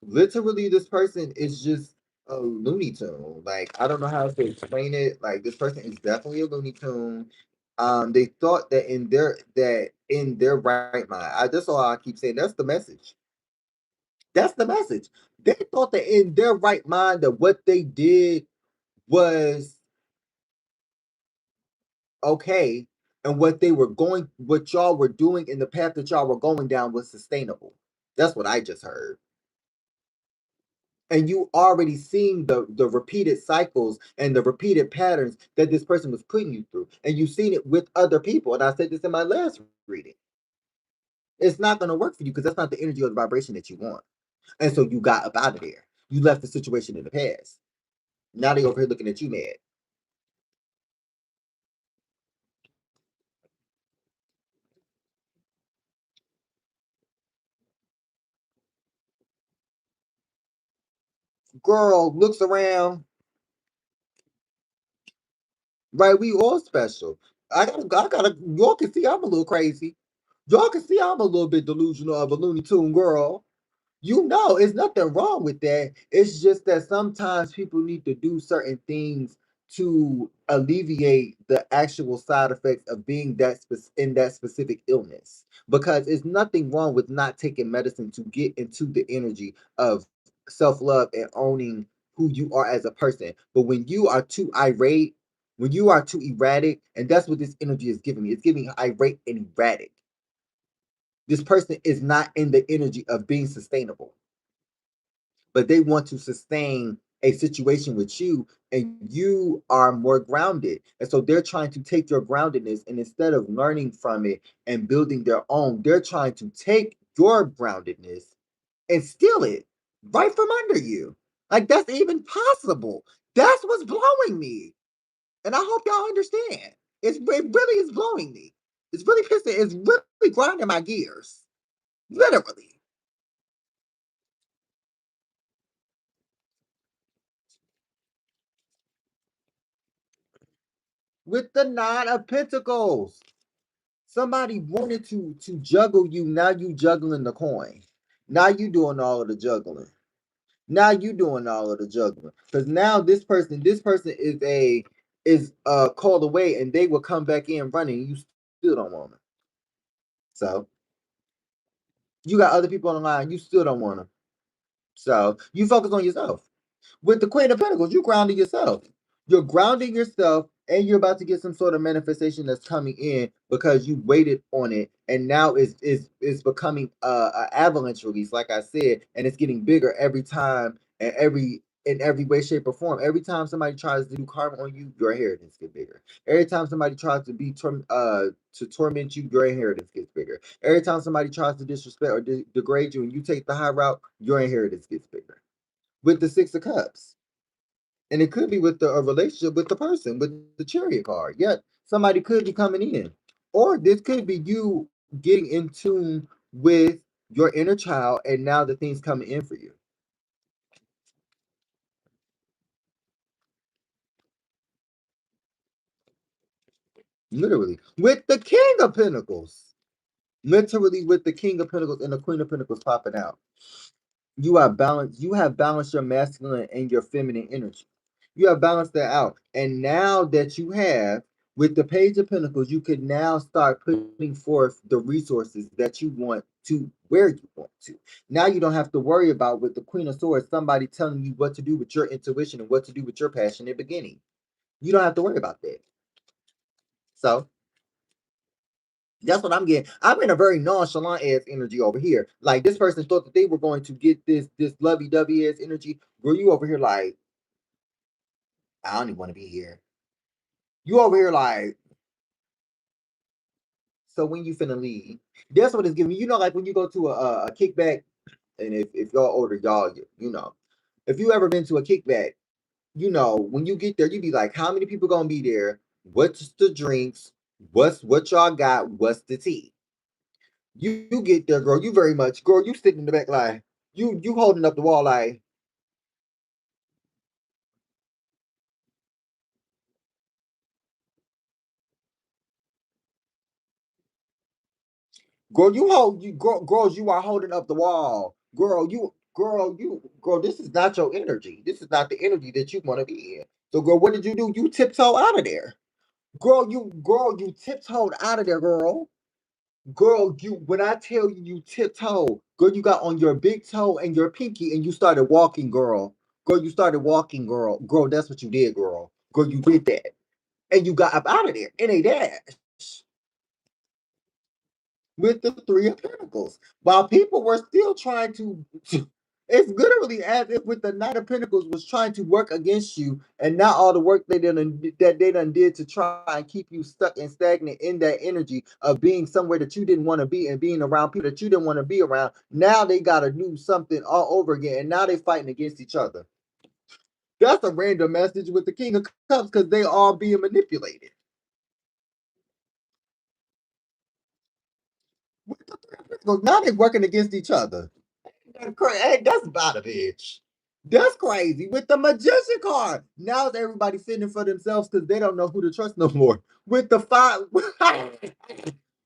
literally, this person is just a Looney Tune. Like, I don't know how to explain it. Like, this person is definitely a Looney Tune. They thought that in their right mind. That's all I keep saying. That's the message. That's the message. They thought that in their right mind that what they did was okay, and what y'all were doing in the path that y'all were going down was sustainable. That's what I just heard. And you already seeing the repeated cycles and the repeated patterns that this person was putting you through, and you've seen it with other people. And I said this in my last reading. It's not going to work for you because that's not the energy or the vibration that you want. And so you got up out of there. You left the situation in the past. Now they over here looking at you mad. Girl looks around. Right, we all special. Y'all can see I'm a little crazy. Y'all can see I'm a little bit delusional of a Looney Tune girl. You know, it's nothing wrong with that. It's just that sometimes people need to do certain things to alleviate the actual side effects of being in that specific illness. Because it's nothing wrong with not taking medicine to get into the energy of self love and owning who you are as a person. But when you are too irate, when you are too erratic, and that's what this energy is giving me, it's giving irate and erratic. This person is not in the energy of being sustainable, but they want to sustain a situation with you, and you are more grounded. And so they're trying to take your groundedness, and instead of learning from it and building their own, they're trying to take your groundedness and steal it right from under you. Like that's even possible. That's what's blowing me. And I hope y'all understand. It really is blowing me. It's really pissing. It's really grinding my gears. Literally. With the nine of pentacles. Somebody wanted to juggle you. Now you juggling the coin. Now you doing all of the juggling. Now you doing all of the juggling. Because now this person is called away and they will come back in running. You still don't want them. So you got other people on the line, you still don't want them. So you focus on yourself. With the Queen of Pentacles, you grounding yourself. You're grounding yourself, and you're about to get some sort of manifestation that's coming in because you waited on it, and now it's becoming a avalanche release, like I said, and it's getting bigger every time and every way, shape, or form. Every time somebody tries to do karma on you, your inheritance gets bigger. Every time somebody tries to torment you, your inheritance gets bigger. Every time somebody tries to disrespect or degrade you, and you take the high route, your inheritance gets bigger. With the Six of Cups, and it could be with a relationship with the person with the Chariot card. Yet somebody could be coming in, or this could be you getting in tune with your inner child, and now the things coming in for you. Literally, with the King of Pentacles, literally with the King of Pentacles and the Queen of Pentacles popping out. You have balanced your masculine and your feminine energy. You have balanced that out, and now that you have, with the Page of Pentacles, you can now start putting forth the resources that you want to where you want to. Now you don't have to worry about, with the Queen of Swords, somebody telling you what to do with your intuition and what to do with your passionate beginning. You don't have to worry about that. So that's what I'm getting. I'm in a very nonchalant ass energy over here. Like, this person thought that they were going to get this lovey dovey ass energy. Girl, you over here like, I don't even want to be here. You over here like, so when you finna leave? That's what it's giving me. Like when you go to a kickback, and if y'all older, y'all you know, if you ever been to a kickback, when you get there, you be like, how many people gonna be there? What's the drinks? What y'all got? What's the tea? You get there, girl. You very much, girl. You sitting in the back like you holding up the wall like, girl. Girls. You are holding up the wall, girl. This is not your energy. This is not the energy that you want to be in. So, girl, what did you do? You tiptoe out of there, girl. You tiptoed out of there, girl. Girl, you when I tell you you tiptoe, girl, you got on your big toe and your pinky and you started walking, girl. Girl, you started walking, girl. Girl, that's what you did, girl. Girl, you did that. And you got up out of there in a dash with the Three of Pentacles. While people were still trying to it's literally as if with the Knight of Pentacles was trying to work against you, and not all the work they done did to try and keep you stuck and stagnant in that energy of being somewhere that you didn't want to be and being around people that you didn't want to be around. Now they gotta do something all over again, and now they fighting against each other. That's a random message with the King of Cups because they all being manipulated. Now they're working against each other. Hey, that's about a bitch. That's crazy. With the magician card. Now everybody fitting for themselves because they don't know who to trust no more. With the five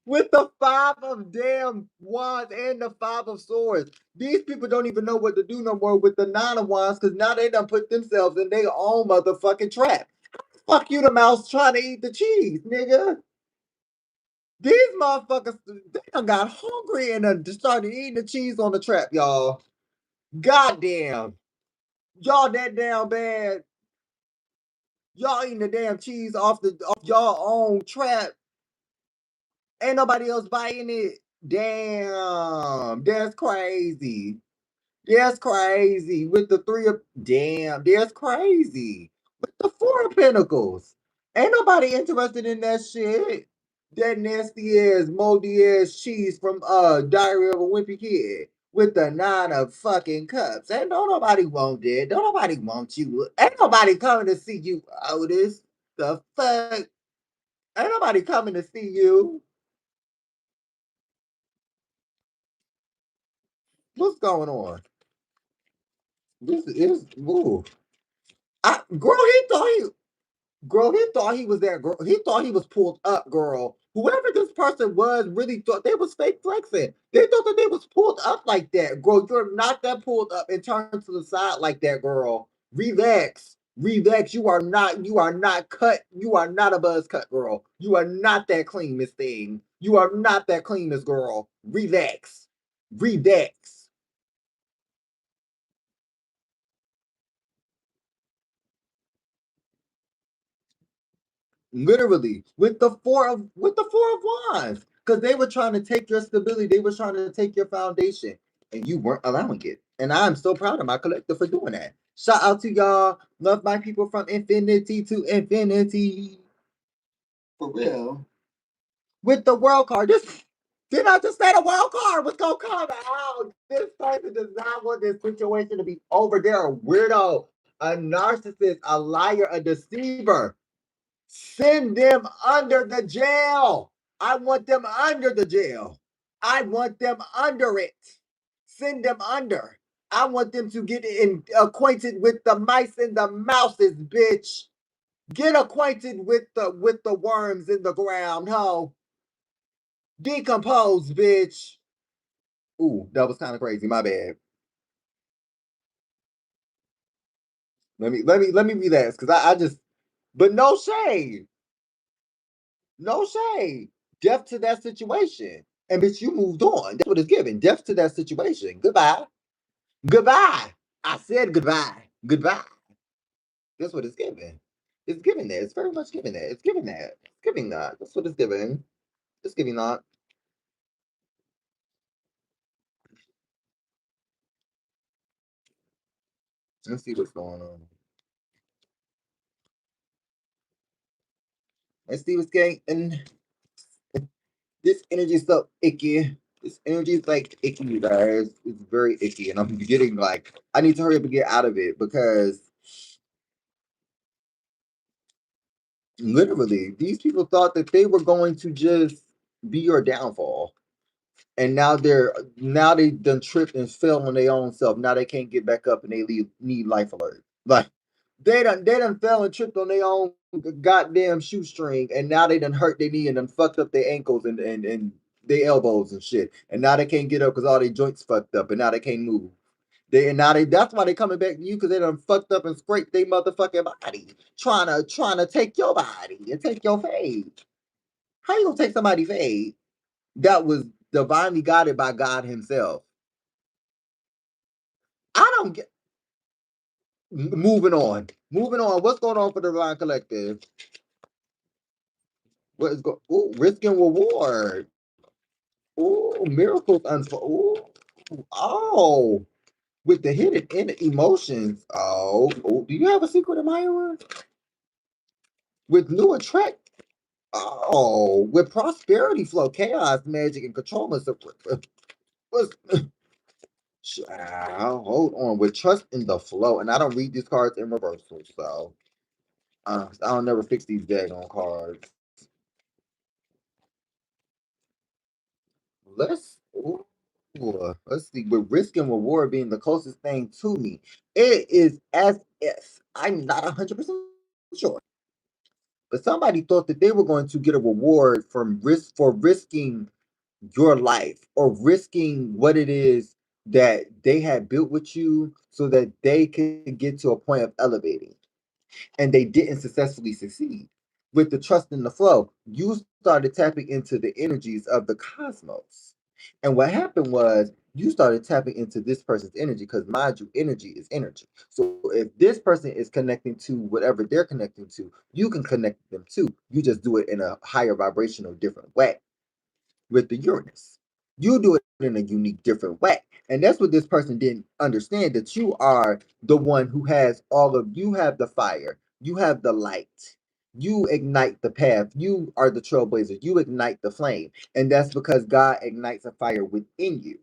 with the five of damn wands and the five of swords. These people don't even know what to do no more with the nine of wands because now they done put themselves in their own motherfucking trap. Fuck you, the mouse trying to eat the cheese, nigga. These motherfuckers, they done got hungry and done started eating the cheese on the trap, y'all. Goddamn. Y'all that damn bad. Y'all eating the damn cheese off y'all own trap. Ain't nobody else buying it. Damn. That's crazy. That's crazy. With the three of damn, that's crazy. With the Four of Pentacles. Ain't nobody interested in that shit. That nasty ass, moldy ass cheese from Diary of a Wimpy Kid with the nine of fucking cups. Ain't don't nobody want that. Don't nobody want you. Ain't nobody coming to see you, Otis. The fuck? Ain't nobody coming to see you. What's going on? This is ooh. Girl, he thought he was there, girl. He thought he was pulled up, girl. Whoever this person was really thought they was fake flexing. They thought that they was pulled up like that, girl. You're not that pulled up and turned to the side like that, girl. Relax, relax. You are not. You are not cut. You are not a buzz cut, girl. You are not that clean, Miss Thing. You are not that clean, Miss Girl. Relax, relax. Literally with the four of wands. Because they were trying to take your stability, they were trying to take your foundation, and you weren't allowing it. And I'm so proud of my collective for doing that. Shout out to y'all. Love my people from infinity to infinity. For real. With the world card. This did I just say the world card was gonna come out? This person does not want this situation to be over. They're a weirdo, a narcissist, a liar, a deceiver. Send them under the jail. I want them under the jail. I want them under it. Send them under. I want them to get acquainted with the mice and the mouses, bitch. Get acquainted with the worms in the ground, ho. Decompose, bitch. Ooh, that was kind of crazy. My bad. Let me relax because I just but no shade. No shade. Death to that situation. And bitch, you moved on. That's what it's giving. Death to that situation. Goodbye. Goodbye. I said goodbye. Goodbye. That's what it's giving. It's giving that. It's very much giving that. It's giving that. It's giving that. That's what it's giving. It's giving that. Let's see what's going on. Let's see what's going on. This energy is so icky. This energy is like icky, you guys. It's very icky. And I'm getting like, I need to hurry up and get out of it because literally, these people thought that they were going to just be your downfall. And now they done tripped and fell on their own self. Now they can't get back up and need life alert. Like they done fell and tripped on their own goddamn shoestring, and now they done hurt their knee and done fucked up their ankles and their elbows and shit. And now they can't get up because all their joints fucked up, and now they can't move. That's why they coming back to you because they done fucked up and scraped their motherfucking body, trying to take your body and take your fade. How you gonna take somebody's fade that was divinely guided by God Himself? I don't get. Moving on, moving on. What's going on for the Divine Collective? What is going? Ooh, risk and reward. Ooh, miracles unfold. Ooh, oh, with the hidden emotions. Oh, oh, do you have a secret admirer? With new attract. Oh, with prosperity flow, chaos, magic, and control. What's, hold on. With trust in the flow, and I don't read these cards in reversal, so I don't never fix these daggone cards. Let's ooh, let's see. With risk and reward being the closest thing to me, it is as if I'm not 100% sure, but somebody thought that they were going to get a reward from risking your life or risking what it is that they had built with you so that they could get to a point of elevating, and they didn't successfully succeed. With the trust in the flow, you started tapping into the energies of the cosmos. And what happened was you started tapping into this person's energy because, mind you, energy is energy. So if this person is connecting to whatever they're connecting to, you can connect them too. You just do it in a higher vibrational, different way with the Uranus. You do it in a unique, different way. And that's what this person didn't understand, that you are the one who has all of you have the fire, you have the light, you ignite the path, you are the trailblazer, you ignite the flame. And that's because God ignites a fire within you.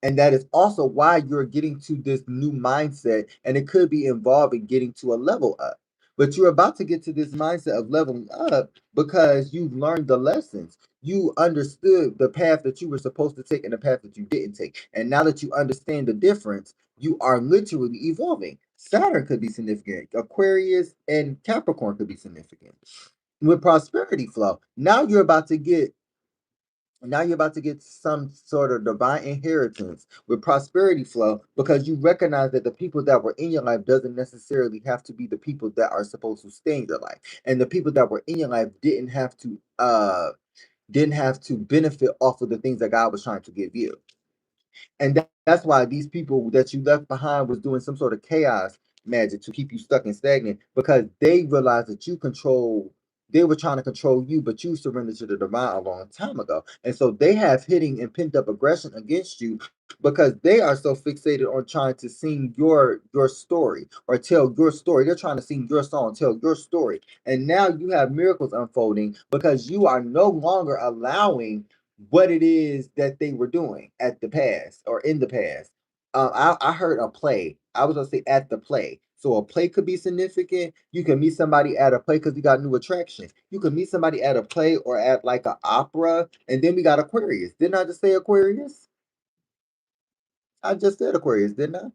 And that is also why you're getting to this new mindset, and it could be involved in getting to a level up. But you're about to get to this mindset of leveling up because you've learned the lessons. You understood the path that you were supposed to take and the path that you didn't take. And now that you understand the difference, you are literally evolving. Saturn could be significant. Aquarius and Capricorn could be significant. With prosperity flow, now you're about to get some sort of divine inheritance with prosperity flow because you recognize that the people that were in your life doesn't necessarily have to be the people that are supposed to stay in your life, and the people that were in your life didn't have to benefit off of the things that God was trying to give you. And that's why these people that you left behind was doing some sort of chaos magic to keep you stuck and stagnant because they realized that they were trying to control you, but you surrendered to the divine a long time ago. And so they have hitting and pent up aggression against you because they are so fixated on trying to sing your story or tell your story. They're trying to sing your song, tell your story. And now you have miracles unfolding because you are no longer allowing what it is that they were doing at the past or in the past. I heard a play. I was gonna say at the play. So a play could be significant. You can meet somebody at a play because you got new attractions. You can meet somebody at a play or at like an opera, and then we got Aquarius. Didn't I just say Aquarius? I just said Aquarius, didn't I?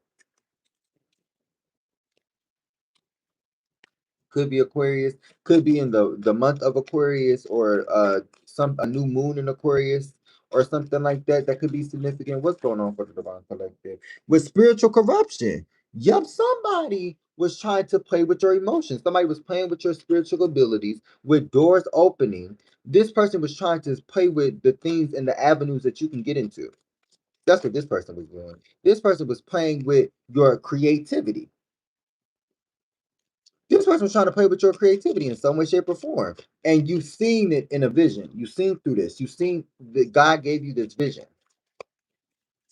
Could be Aquarius, could be in the month of Aquarius, or some a new moon in Aquarius, or something like that. That could be significant. What's going on for the divine collective with spiritual corruption? Yup, somebody was trying to play with your emotions. Somebody was playing with your spiritual abilities, with doors opening. This person was trying to play with the things and the avenues that you can get into. That's what this person was doing. This person was playing with your creativity. This person was trying to play with your creativity in some way, shape, or form. And you've seen it in a vision. You've seen through this. You've seen that God gave you this vision.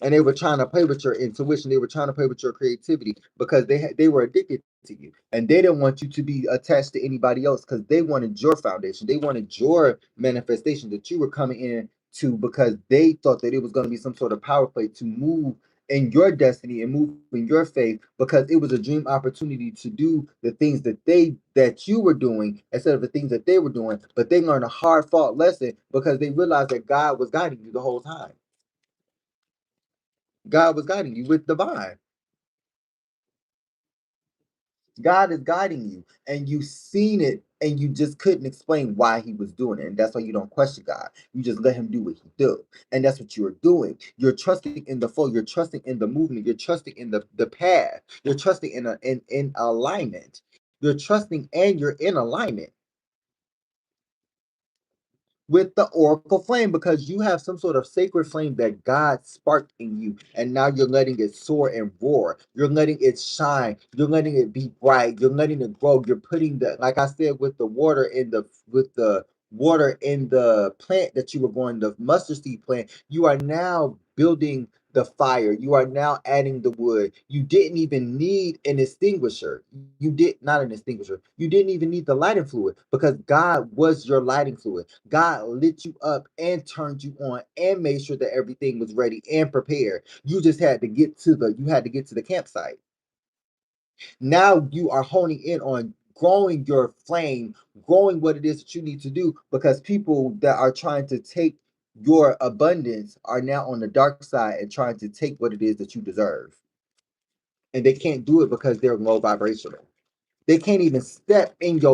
And they were trying to play with your intuition. They were trying to play with your creativity because they were addicted to you, and they didn't want you to be attached to anybody else because they wanted your foundation. They wanted your manifestation that you were coming in to because they thought that it was going to be some sort of power play to move in your destiny and move in your faith because it was a dream opportunity to do the things that you were doing instead of the things that they were doing. But they learned a hard fought lesson because they realized that God was guiding you the whole time. God was guiding you with divine. God is guiding you, and you've seen it, and you just couldn't explain why He was doing it. And that's why you don't question God. You just let Him do what He do, and that's what you're doing. You're trusting in the flow. You're trusting in the movement. You're trusting in the path. You're trusting in alignment. You're trusting, and you're in alignment with the oracle flame because you have some sort of sacred flame that God sparked in you, and now you're letting it soar and roar. You're letting it shine. You're letting it be bright. You're letting it grow. You're putting the, like I said, with the water in the plant that you were growing, the mustard seed plant. You are now building the fire. You are now adding the wood. You didn't even need an extinguisher. You did not an extinguisher. You didn't even need the lighting fluid because God was your lighting fluid. God lit you up and turned you on and made sure that everything was ready and prepared. You had to get to the campsite. Now you are honing in on growing your flame, growing what it is that you need to do because people that are trying to take your abundance are now on the dark side and trying to take what it is that you deserve. And they can't do it because they're low vibrational. They can't even step in a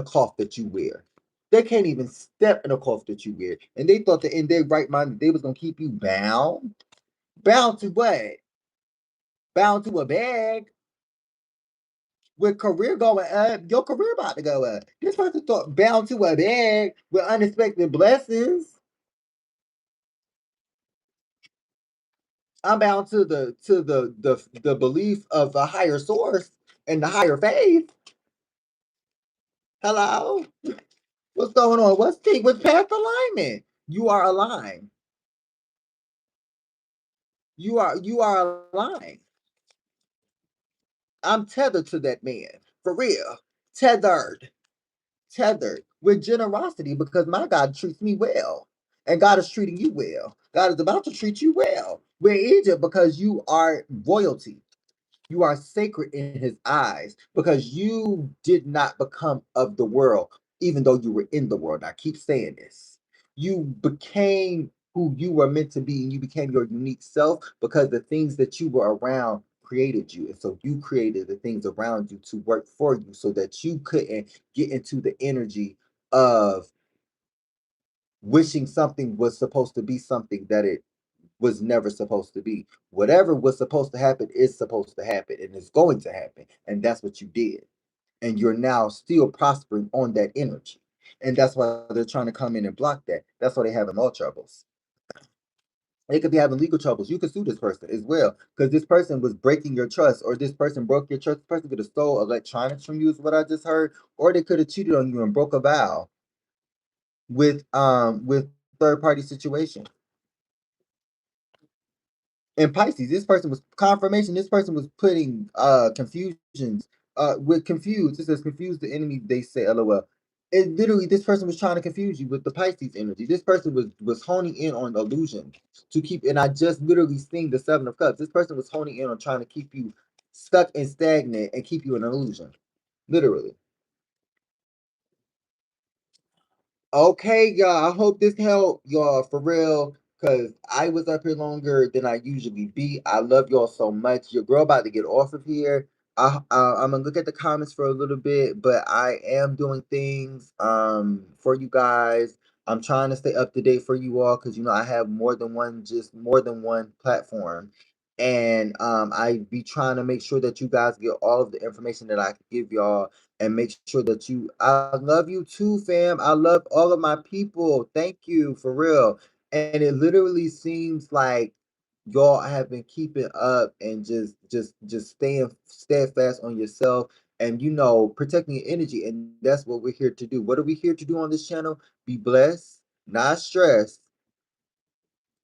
cloth that you wear. They can't even step in a cloth that you wear. And they thought that in their right mind they was gonna keep you bound. Bound to what? Bound to a bag. With career going up, your career about to go up. This person thought bound to a bag with unexpected blessings. I'm bound to the belief of a higher source and the higher faith. Hello? What's going on? What's past alignment? You are aligned. You are aligned. I'm tethered to that man. For real. Tethered. Tethered with generosity because my God treats me well. And God is treating you well. God is about to treat you well. We're Egypt because you are royalty. You are sacred in his eyes because you did not become of the world, even though you were in the world. I keep saying this. You became who you were meant to be, and you became your unique self because the things that you were around created you. And so you created the things around you to work for you so that you couldn't get into the energy of wishing something was supposed to be something that it was never supposed to be. Whatever was supposed to happen is supposed to happen and it's going to happen. And that's what you did. And you're now still prospering on that energy. And that's why they're trying to come in and block that. That's why they have all troubles. They could be having legal troubles. You could sue this person as well because this person was breaking your trust, or this person broke your trust. This person could have stole electronics from you, is what I just heard, or they could have cheated on you and broke a vow with third party situation. In Pisces, this person was confirmation. This person was putting confusions with confused. It says confuse the enemy. They say LOL. It literally, this person was trying to confuse you with the Pisces energy. This person was honing in on illusion to keep. And I just literally seen the Seven of Cups. This person was honing in on trying to keep you stuck and stagnant and keep you in illusion. Literally. Okay, y'all. I hope this helped y'all for real. Cause I was up here longer than I usually be. I love y'all so much. Your girl about to get off of here. I'm gonna look at the comments for a little bit, but I am doing things for you guys. I'm trying to stay up to date for you all because I have more than one platform, and I be trying to make sure that you guys get all of the information that I can give y'all and make sure that I love you too, fam. I love all of my people. Thank you for real. And it literally seems like y'all have been keeping up and just staying steadfast on yourself and protecting your energy. And that's what we're here to do. What are we here to do on this channel? Be blessed, not stressed,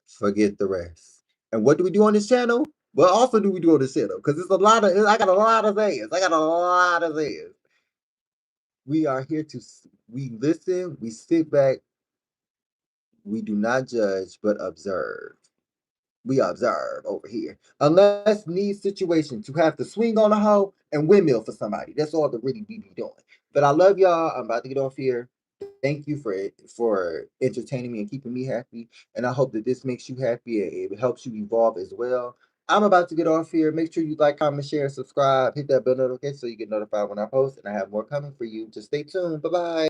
forget the rest. And what do we do on this channel? What also do we do on this channel? Because I got a lot of things. I got a lot of things. We are here we listen, we sit back, we do not judge, but observe. We observe over here. Unless need situation to have to swing on a hoe and windmill for somebody. That's all the really be doing. But I love y'all. I'm about to get off here. Thank you for entertaining me and keeping me happy. And I hope that this makes you happy and it helps you evolve as well. I'm about to get off here. Make sure you like, comment, share, subscribe, hit that bell notification so you get notified when I post. And I have more coming for you. Just stay tuned. Bye bye.